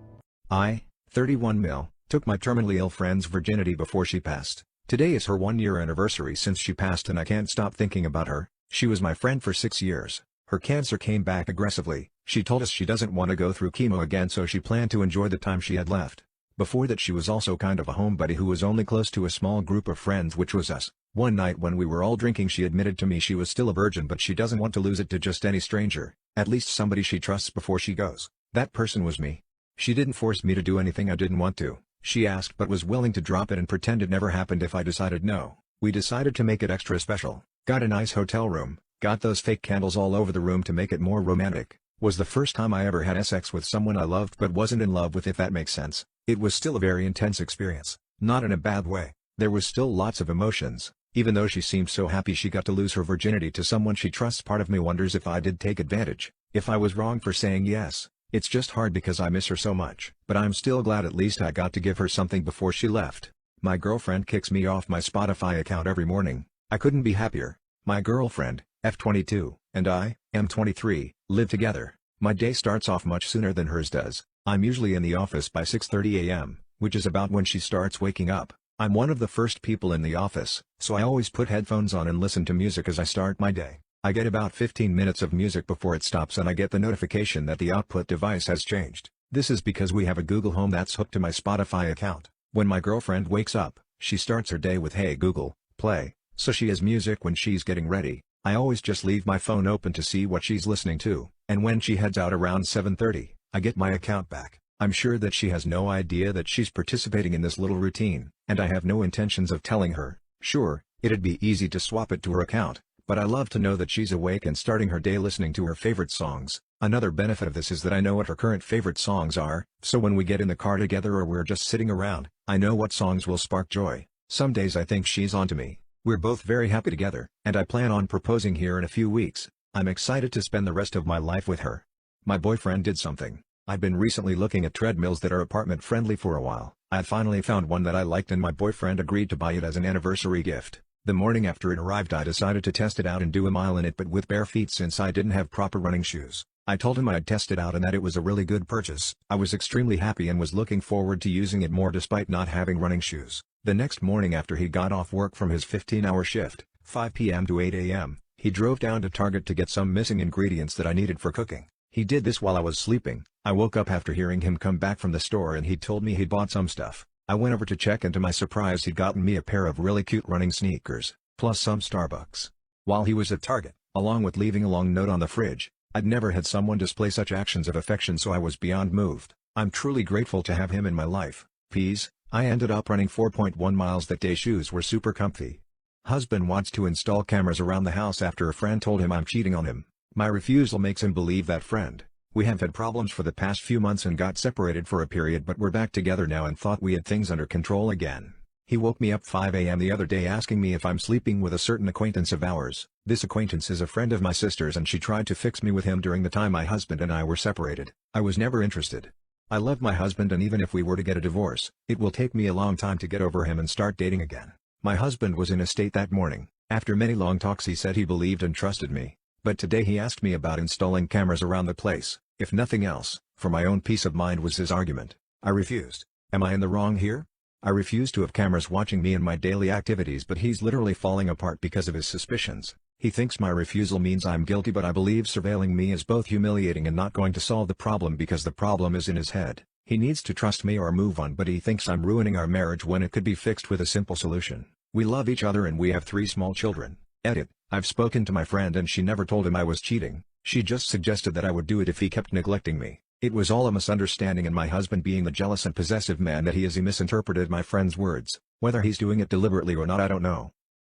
I, 31 mil, took my terminally ill friend's virginity before she passed. Today is her 1-year anniversary since she passed and I can't stop thinking about her. She was my friend for 6 years. Her cancer came back aggressively. She told us she doesn't want to go through chemo again, so she planned to enjoy the time she had left. Before that she was also kind of a homebody who was only close to a small group of friends, which was us. One night when we were all drinking she admitted to me she was still a virgin, but she doesn't want to lose it to just any stranger, at least somebody she trusts before she goes. That person was me. She didn't force me to do anything I didn't want to. She asked but was willing to drop it and pretend it never happened if I decided no. We decided to make it extra special. Got a nice hotel room, got those fake candles all over the room to make it more romantic. Was the first time I ever had sex with someone I loved but wasn't in love with, if that makes sense. It was still a very intense experience, not in a bad way. There was still lots of emotions. Even though she seemed so happy she got to lose her virginity to someone she trusts, part of me wonders if I did take advantage, if I was wrong for saying yes. It's just hard because I miss her so much, but I'm still glad at least I got to give her something before she left. My girlfriend kicks me off my Spotify account every morning. I couldn't be happier. My girlfriend, F22, and I, M23, live together. My day starts off much sooner than hers does. I'm usually in the office by 6:30 a.m., which is about when she starts waking up. I'm one of the first people in the office, so I always put headphones on and listen to music as I start my day. I get about 15 minutes of music before it stops and I get the notification that the output device has changed. This is because we have a Google Home that's hooked to my Spotify account. When my girlfriend wakes up, she starts her day with "Hey Google, play," so she has music when she's getting ready. I always just leave my phone open to see what she's listening to, and when she heads out around 7:30, I get my account back. I'm sure that she has no idea that she's participating in this little routine, and I have no intentions of telling her. Sure, it'd be easy to swap it to her account, but I love to know that she's awake and starting her day listening to her favorite songs. Another benefit of this is that I know what her current favorite songs are, so when we get in the car together or we're just sitting around, I know what songs will spark joy. Some days I think she's onto me. We're both very happy together, and I plan on proposing here in a few weeks. I'm excited to spend the rest of my life with her. My boyfriend did something. I've been recently looking at treadmills that are apartment friendly for a while. I finally found one that I liked and my boyfriend agreed to buy it as an anniversary gift. The morning after it arrived I decided to test it out and do a mile in it, but with bare feet since I didn't have proper running shoes. I told him I'd test it out and that it was a really good purchase. I was extremely happy and was looking forward to using it more despite not having running shoes. The next morning after he got off work from his 15-hour shift, 5 p.m. to 8 a.m., he drove down to Target to get some missing ingredients that I needed for cooking. He did this while I was sleeping. I woke up after hearing him come back from the store and he told me he'd bought some stuff. I went over to check and to my surprise he'd gotten me a pair of really cute running sneakers, plus some Starbucks. While he was at Target, along with leaving a long note on the fridge, I'd never had someone display such actions of affection, so I was beyond moved. I'm truly grateful to have him in my life. Peas. I ended up running 4.1 miles that day. Shoes were super comfy. Husband wants to install cameras around the house after a friend told him I'm cheating on him. My refusal makes him believe that friend. We have had problems for the past few months and got separated for a period, but we're back together now and thought we had things under control again. He woke me up 5 a.m. the other day asking me if I'm sleeping with a certain acquaintance of ours. This acquaintance is a friend of my sister's and she tried to fix me with him during the time my husband and I were separated. I was never interested. I love my husband and even if we were to get a divorce, it will take me a long time to get over him and start dating again. My husband was in a state that morning. After many long talks he said he believed and trusted me. But today he asked me about installing cameras around the place, if nothing else, for my own peace of mind was his argument. I refused. Am I in the wrong here? I refuse to have cameras watching me and my daily activities, but he's literally falling apart because of his suspicions. He thinks my refusal means I'm guilty, but I believe surveilling me is both humiliating and not going to solve the problem because the problem is in his head. He needs to trust me or move on, but he thinks I'm ruining our marriage when it could be fixed with a simple solution. We love each other and we have 3 small children. Edit. I've spoken to my friend and she never told him I was cheating. She just suggested that I would do it if he kept neglecting me. It was all a misunderstanding, and my husband being the jealous and possessive man that he is, he misinterpreted my friend's words. Whether he's doing it deliberately or not, I don't know.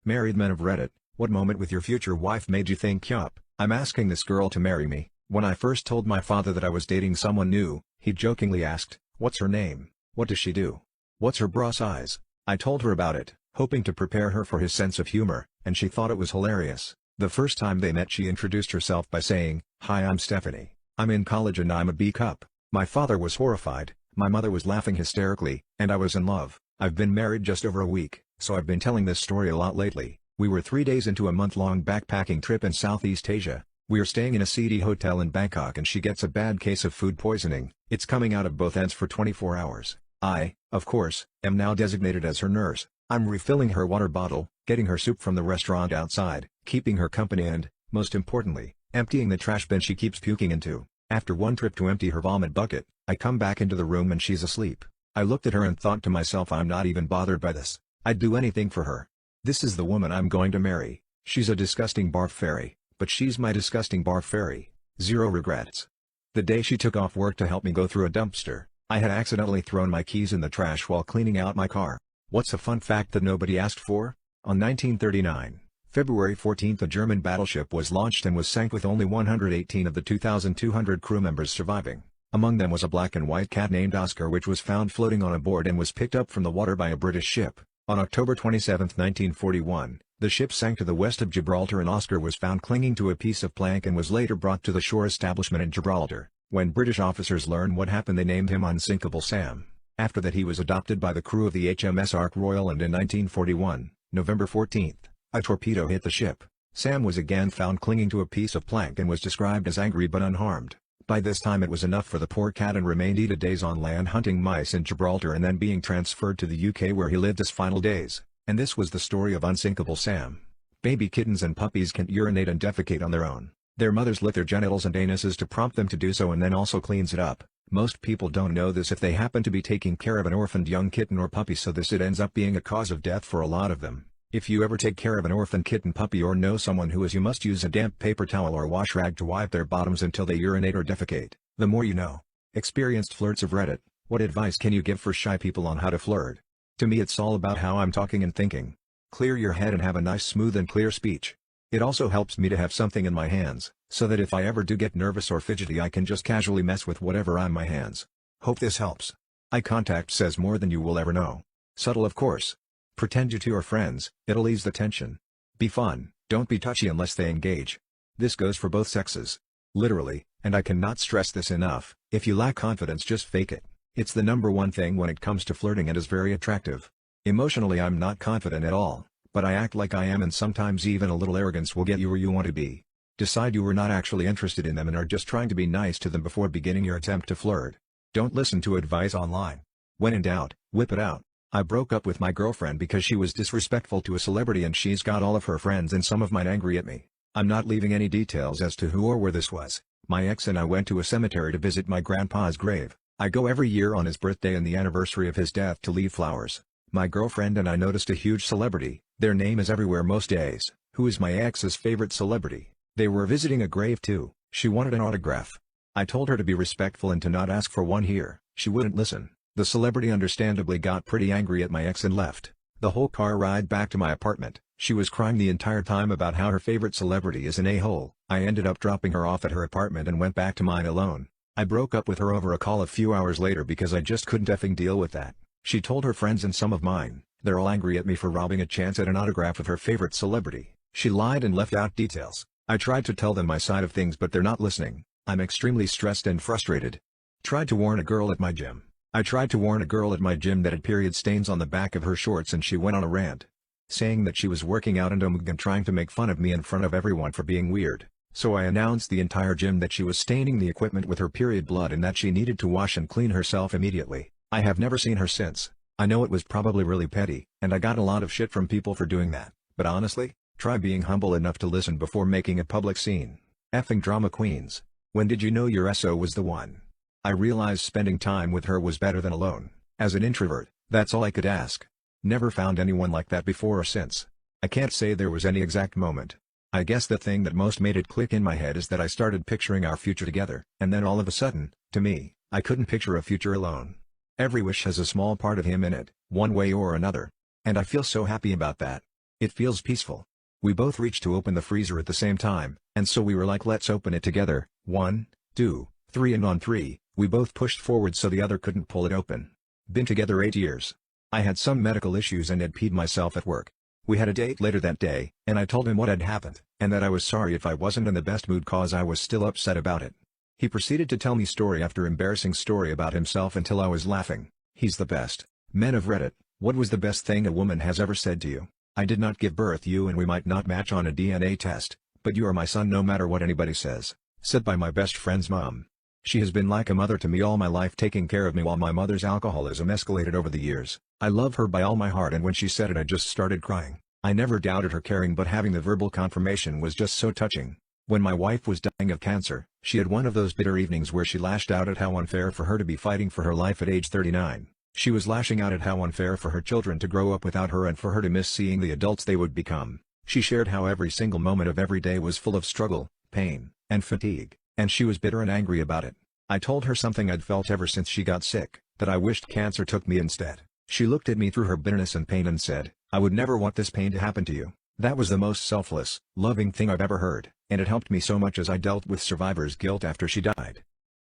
Married men of Reddit, what moment with your future wife made you think, yup, I'm asking this girl to marry me? When I first told my father that I was dating someone new, he jokingly asked, what's her name? What does she do? What's her bra size? I told her about it, hoping to prepare her for his sense of humor, and she thought it was hilarious. The first time they met she introduced herself by saying, "Hi, I'm Stephanie. I'm in college and I'm a B cup." My father was horrified, my mother was laughing hysterically, and I was in love. I've been married just over a week, so I've been telling this story a lot lately. We were 3 days into a month-long backpacking trip in Southeast Asia. We're staying in a seedy hotel in Bangkok and she gets a bad case of food poisoning. It's coming out of both ends for 24 hours. I, of course, am now designated as her nurse. I'm refilling her water bottle, getting her soup from the restaurant outside, keeping her company and, most importantly, emptying the trash bin she keeps puking into. After one trip to empty her vomit bucket, I come back into the room and she's asleep. I looked at her and thought to myself, I'm not even bothered by this. I'd do anything for her. This is the woman I'm going to marry. She's a disgusting barf fairy, but she's my disgusting barf fairy. Zero regrets. The day she took off work to help me go through a dumpster, I had accidentally thrown my keys in the trash while cleaning out my car. What's a fun fact that nobody asked for? On 1939, February 14, a German battleship was launched and was sank with only 118 of the 2,200 crew members surviving. Among them was a black and white cat named Oscar, which was found floating on a board and was picked up from the water by a British ship. On October 27, 1941, the ship sank to the west of Gibraltar and Oscar was found clinging to a piece of plank and was later brought to the shore establishment in Gibraltar. When British officers learned what happened, they named him Unsinkable Sam. After that he was adopted by the crew of the HMS Ark Royal, and in 1941, November 14, a torpedo hit the ship. Sam was again found clinging to a piece of plank and was described as angry but unharmed. By this time it was enough for the poor cat and remained 8 days on land hunting mice in Gibraltar and then being transferred to the UK where he lived his final days. And this was the story of Unsinkable Sam. Baby kittens and puppies can't urinate and defecate on their own. Their mothers lick their genitals and anuses to prompt them to do so and then also cleans it up. Most people don't know this if they happen to be taking care of an orphaned young kitten or puppy, so it ends up being a cause of death for a lot of them. If you ever take care of an orphan kitten puppy or know someone who is, you must use a damp paper towel or wash rag to wipe their bottoms until they urinate or defecate. The more you know. Experienced flirts of Reddit, what advice can you give for shy people on how to flirt? To me it's all about how I'm talking and thinking. Clear your head and have a nice smooth and clear speech. It also helps me to have something in my hands, so that if I ever do get nervous or fidgety I can just casually mess with whatever on my hands. Hope this helps. Eye contact says more than you will ever know. Subtle of course. Pretend you're to your friends, it'll ease the tension. Be fun, don't be touchy unless they engage. This goes for both sexes. Literally, and I cannot stress this enough, if you lack confidence just fake it. It's the #1 thing when it comes to flirting and is very attractive. Emotionally I'm not confident at all, but I act like I am, and sometimes even a little arrogance will get you where you want to be. Decide you are not actually interested in them and are just trying to be nice to them before beginning your attempt to flirt. Don't listen to advice online. When in doubt, whip it out. I broke up with my girlfriend because she was disrespectful to a celebrity and she's got all of her friends and some of mine angry at me. I'm not leaving any details as to who or where this was. My ex and I went to a cemetery to visit my grandpa's grave. I go every year on his birthday and the anniversary of his death to leave flowers. My girlfriend and I noticed a huge celebrity, their name is everywhere most days, who is my ex's favorite celebrity. They were visiting a grave too. She wanted an autograph. I told her to be respectful and to not ask for one here. She wouldn't listen. The celebrity understandably got pretty angry at my ex and left. The whole car ride back to my apartment, she was crying the entire time about how her favorite celebrity is an a-hole. I ended up dropping her off at her apartment and went back to mine alone. I broke up with her over a call a few hours later because I just couldn't effing deal with that. She told her friends and some of mine, they're all angry at me for robbing a chance at an autograph of her favorite celebrity. She lied and left out details. I tried to tell them my side of things but they're not listening. I'm extremely stressed and frustrated. Tried to warn a girl at my gym. I tried to warn a girl at my gym that had period stains on the back of her shorts and she went on a rant. Saying that she was working out and trying to make fun of me in front of everyone for being weird. So I announced the entire gym that she was staining the equipment with her period blood and that she needed to wash and clean herself immediately. I have never seen her since. I know it was probably really petty, and I got a lot of shit from people for doing that, but honestly, try being humble enough to listen before making a public scene. Effing drama queens. When did you know your SO was the one? I realized spending time with her was better than alone. As an introvert, that's all I could ask. Never found anyone like that before or since. I can't say there was any exact moment. I guess the thing that most made it click in my head is that I started picturing our future together, and then all of a sudden, to me, I couldn't picture a future alone. Every wish has a small part of him in it, one way or another. And I feel so happy about that. It feels peaceful. We both reached to open the freezer at the same time, and so we were like, let's open it together. 1, 2, 3, and on 3, we both pushed forward so the other couldn't pull it open. Been together 8 years. I had some medical issues and had peed myself at work. We had a date later that day, and I told him what had happened, and that I was sorry if I wasn't in the best mood cause I was still upset about it. He proceeded to tell me story after embarrassing story about himself until I was laughing. He's the best. Men of Reddit, what was the best thing a woman has ever said to you? I did not give birth to you and we might not match on a DNA test, but you are my son no matter what anybody says. Said by my best friend's mom. She has been like a mother to me all my life, taking care of me while my mother's alcoholism escalated over the years. I love her by all my heart, and when she said it I just started crying. I never doubted her caring, but having the verbal confirmation was just so touching. When my wife was dying of cancer, she had one of those bitter evenings where she lashed out at how unfair for her to be fighting for her life at age 39. She was lashing out at how unfair for her children to grow up without her and for her to miss seeing the adults they would become. She shared how every single moment of every day was full of struggle, pain, and fatigue, and she was bitter and angry about it. I told her something I'd felt ever since she got sick, that I wished cancer took me instead. She looked at me through her bitterness and pain and said, I would never want this pain to happen to you. That was the most selfless, loving thing I've ever heard, and it helped me so much as I dealt with survivor's guilt after she died.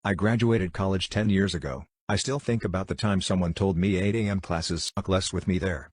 I graduated college 10 years ago. I still think about the time someone told me 8 a.m. classes suck less with me there.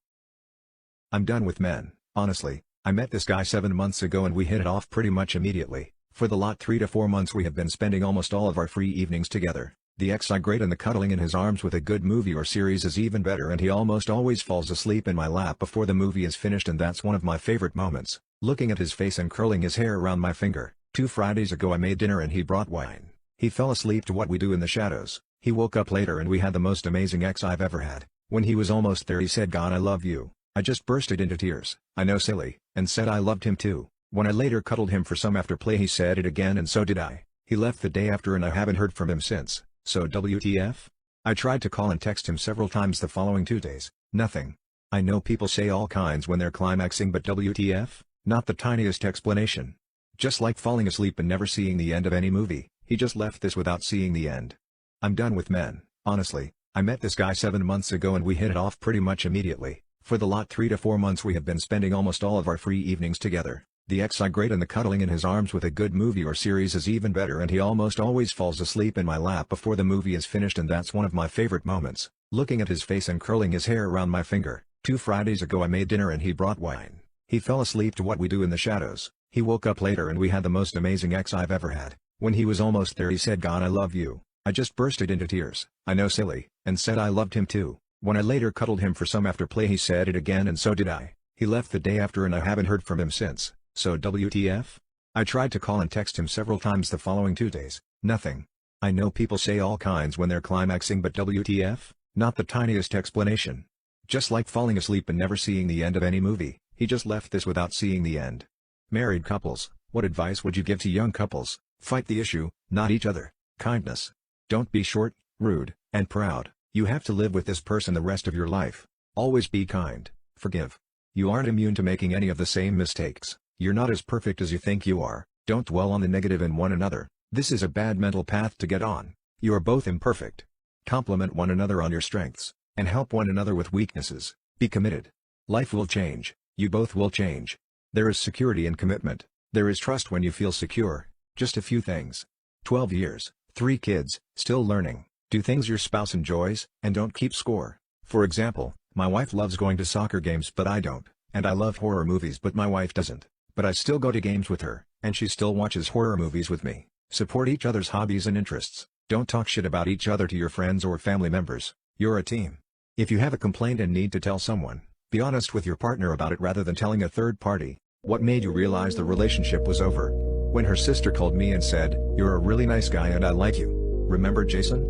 I'm done with men, honestly. I met this guy 7 months ago and we hit it off pretty much immediately. For the lot 3 to 4 months we have been spending almost all of our free evenings together. The ex I great and the cuddling in his arms with a good movie or series is even better, and he almost always falls asleep in my lap before the movie is finished, and that's one of my favorite moments. Looking at his face and curling his hair around my finger. 2 Fridays ago I made dinner and he brought wine. He fell asleep to What We Do in the Shadows. He woke up later and we had the most amazing ex I've ever had. When he was almost there he said, "God, I love you." I just bursted into tears. I know, silly, and said I loved him too. When I later cuddled him for some afterplay he said it again and so did I. He left the day after and I haven't heard from him since. So WTF? I tried to call and text him several times the following 2 days. Nothing. I know people say all kinds when they're climaxing, but WTF? Not the tiniest explanation. Just like falling asleep and never seeing the end of any movie, he just left this without seeing the end. I'm done with men, honestly. I met this guy 7 months ago and we hit it off pretty much immediately. For the lot 3 to 4 months we have been spending almost all of our free evenings together. The ex I great and the cuddling in his arms with a good movie or series is even better, and he almost always falls asleep in my lap before the movie is finished, and that's one of my favorite moments. Looking at his face and curling his hair around my finger. 2 Fridays ago I made dinner and he brought wine. He fell asleep to What We Do in the Shadows. He woke up later and we had the most amazing ex I've ever had. When he was almost there he said, "God, I love you." I just bursted into tears. I know, silly, and said I loved him too. When I later cuddled him for some afterplay he said it again and so did I. He left the day after and I haven't heard from him since. So WTF? I tried to call and text him several times the following 2 days. Nothing. I know people say all kinds when they're climaxing, but WTF? Not the tiniest explanation. Just like falling asleep and never seeing the end of any movie, he just left this without seeing the end. Married couples, what advice would you give to young couples? Fight the issue, not each other. Kindness. Don't be short, rude, and proud. You have to live with this person the rest of your life. Always be kind. Forgive. You aren't immune to making any of the same mistakes. You're not as perfect as you think you are. Don't dwell on the negative in one another. This is a bad mental path to get on. You are both imperfect. Compliment one another on your strengths, and help one another with weaknesses. Be committed. Life will change. You both will change. There is security in commitment. There is trust when you feel secure. Just a few things. 12 years, 3 kids, still learning. Do things your spouse enjoys, and don't keep score. For example, my wife loves going to soccer games but I don't, and I love horror movies but my wife doesn't. But I still go to games with her, and she still watches horror movies with me. Support each other's hobbies and interests. Don't talk shit about each other to your friends or family members. You're a team. If you have a complaint and need to tell someone, be honest with your partner about it rather than telling a third party. What made you realize the relationship was over? When her sister called me and said, "You're a really nice guy and I like you. Remember Jason?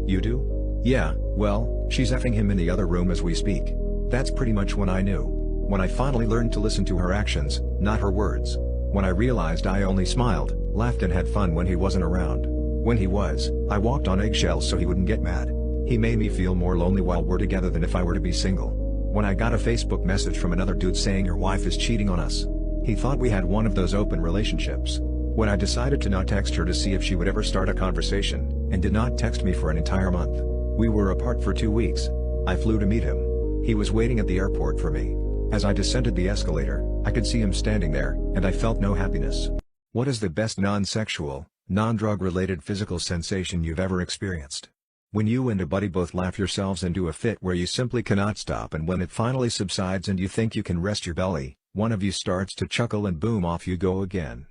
You do? Yeah, well, she's effing him in the other room as we speak." That's pretty much when I knew. When I finally learned to listen to her actions, not her words. When I realized I only smiled, laughed and had fun when he wasn't around. When he was, I walked on eggshells so he wouldn't get mad. He made me feel more lonely while we're together than if I were to be single. When I got a Facebook message from another dude saying your wife is cheating on us. He thought we had one of those open relationships. When I decided to not text her to see if she would ever start a conversation, and did not text me for an entire month. We were apart for 2 weeks. I flew to meet him. He was waiting at the airport for me. As I descended the escalator, I could see him standing there, and I felt no happiness. What is the best non-sexual, non-drug related physical sensation you've ever experienced? When you and a buddy both laugh yourselves into a fit where you simply cannot stop, and when it finally subsides and you think you can rest your belly, one of you starts to chuckle and boom, off you go again.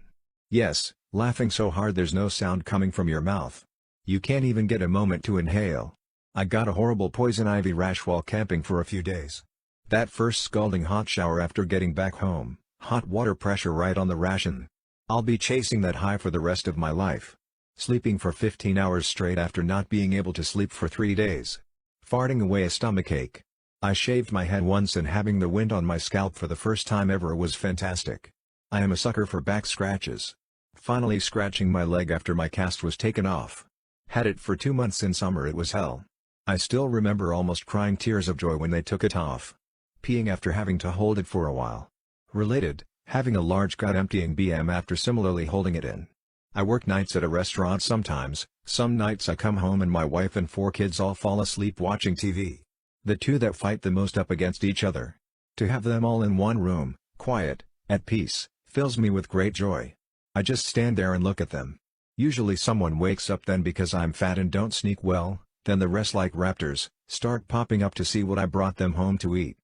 Yes, laughing so hard there's no sound coming from your mouth. You can't even get a moment to inhale. I got a horrible poison ivy rash while camping for a few days. That first scalding hot shower after getting back home, hot water pressure right on the ration. I'll be chasing that high for the rest of my life. Sleeping for 15 hours straight after not being able to sleep for 3 days. Farting away a stomachache. I shaved my head once and having the wind on my scalp for the first time ever was fantastic. I am a sucker for back scratches. Finally scratching my leg after my cast was taken off. Had it for 2 months in summer, it was hell. I still remember almost crying tears of joy when they took it off. Peeing after having to hold it for a while. Related, having a large gut emptying BM after similarly holding it in. I work nights at a restaurant sometimes. Some nights I come home and my wife and 4 kids all fall asleep watching TV. The 2 that fight the most up against each other. To have them all in one room, quiet, at peace, fills me with great joy. I just stand there and look at them. Usually someone wakes up then because I'm fat and don't sneak well, then the rest like raptors, start popping up to see what I brought them home to eat.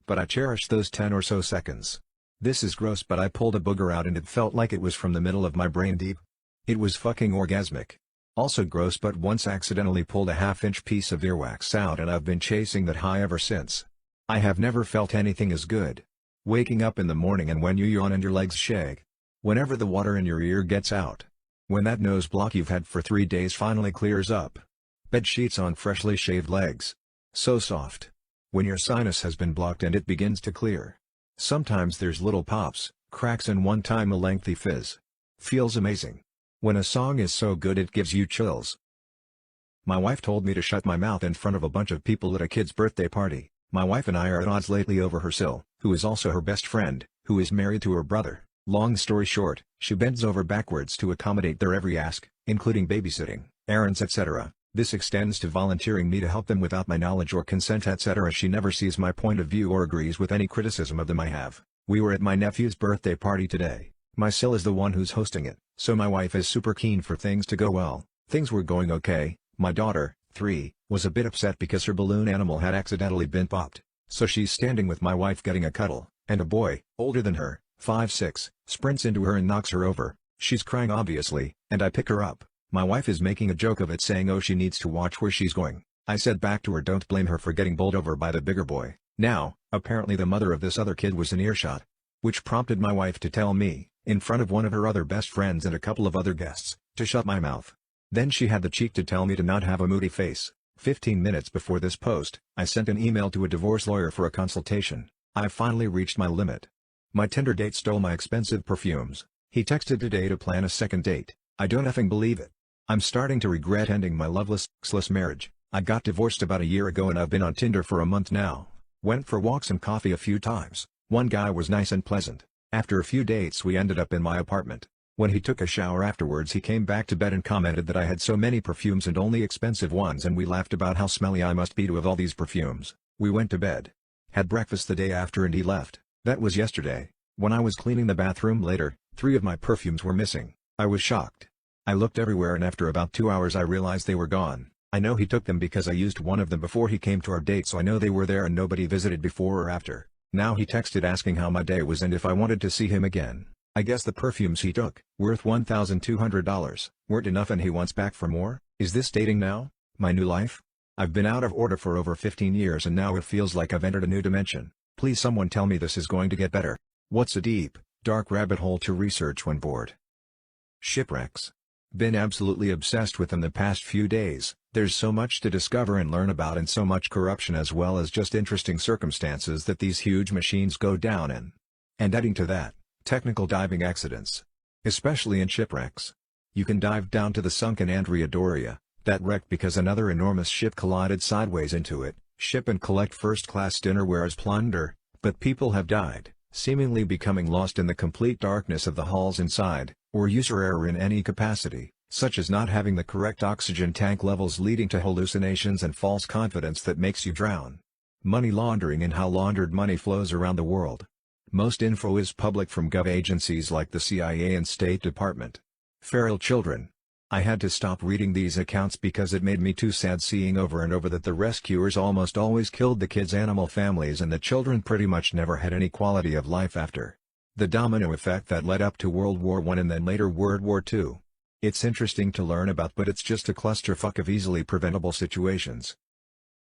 But I cherish those 10 or so seconds. This is gross, but I pulled a booger out and it felt like it was from the middle of my brain deep. It was fucking orgasmic. Also gross, but once accidentally pulled a half-inch piece of earwax out and I've been chasing that high ever since. I have never felt anything as good. Waking up in the morning and when you yawn and your legs shake. Whenever the water in your ear gets out. When that nose block you've had for 3 days finally clears up. Bed sheets on freshly shaved legs. So soft. When your sinus has been blocked and it begins to clear. Sometimes there's little pops, cracks and one time a lengthy fizz. Feels amazing. When a song is so good it gives you chills. My wife told me to shut my mouth in front of a bunch of people at a kid's birthday party. My wife and I are at odds lately over her Sil, who is also her best friend, who is married to her brother. Long story short, she bends over backwards to accommodate their every ask, including babysitting, errands etc. This extends to volunteering me to help them without my knowledge or consent etc. She never sees my point of view or agrees with any criticism of them I have. We were at my nephew's birthday party today. My Sil is the one who's hosting it, so my wife is super keen for things to go well. Things were going okay. My daughter, 3, was a bit upset because her balloon animal had accidentally been popped. So she's standing with my wife getting a cuddle, and a boy, older than her, 5'6", sprints into her and knocks her over. She's crying obviously, and I pick her up. My wife is making a joke of it saying oh she needs to watch where she's going. I said back to her don't blame her for getting bowled over by the bigger boy. Now, apparently the mother of this other kid was in earshot. Which prompted my wife to tell me, in front of one of her other best friends and a couple of other guests, to shut my mouth. Then she had the cheek to tell me to not have a moody face. 15 minutes before this post, I sent an email to a divorce lawyer for a consultation. I finally reached my limit. My Tinder date stole my expensive perfumes. He texted today to plan a second date. I don't effing believe it. I'm starting to regret ending my loveless, sexless marriage. I got divorced about a year ago and I've been on Tinder for a month now. Went for walks and coffee a few times. One guy was nice and pleasant. After a few dates we ended up in my apartment. When he took a shower afterwards he came back to bed and commented that I had so many perfumes and only expensive ones and we laughed about how smelly I must be to have all these perfumes. We went to bed. Had breakfast the day after and he left. That was yesterday. When I was cleaning the bathroom later, 3 of my perfumes were missing. I was shocked. I looked everywhere and after about 2 hours I realized they were gone. I know he took them because I used one of them before he came to our date so I know they were there and nobody visited before or after. Now he texted asking how my day was and if I wanted to see him again. I guess the perfumes he took, worth $1,200, weren't enough and he wants back for more? Is this dating now? My new life? I've been out of order for over 15 years and now it feels like I've entered a new dimension. Please someone tell me this is going to get better. What's a deep, dark rabbit hole to research when bored? Shipwrecks. Been absolutely obsessed with them the past few days. There's so much to discover and learn about and so much corruption as well as just interesting circumstances that these huge machines go down in. And adding to that, technical diving accidents. Especially in shipwrecks. You can dive down to the sunken Andrea Doria, that wrecked because another enormous ship collided sideways into it, ship and collect first-class dinnerware as plunder, but people have died, seemingly becoming lost in the complete darkness of the hulls inside, or user error in any capacity, such as not having the correct oxygen tank levels leading to hallucinations and false confidence that makes you drown. Money laundering and how laundered money flows around the world. Most info is public from gov agencies like the CIA and State Department. Feral children. I had to stop reading these accounts because it made me too sad seeing over and over that the rescuers almost always killed the kids' animal families and the children pretty much never had any quality of life after. The domino effect that led up to World War I and then later World War II. It's interesting to learn about but it's just a clusterfuck of easily preventable situations.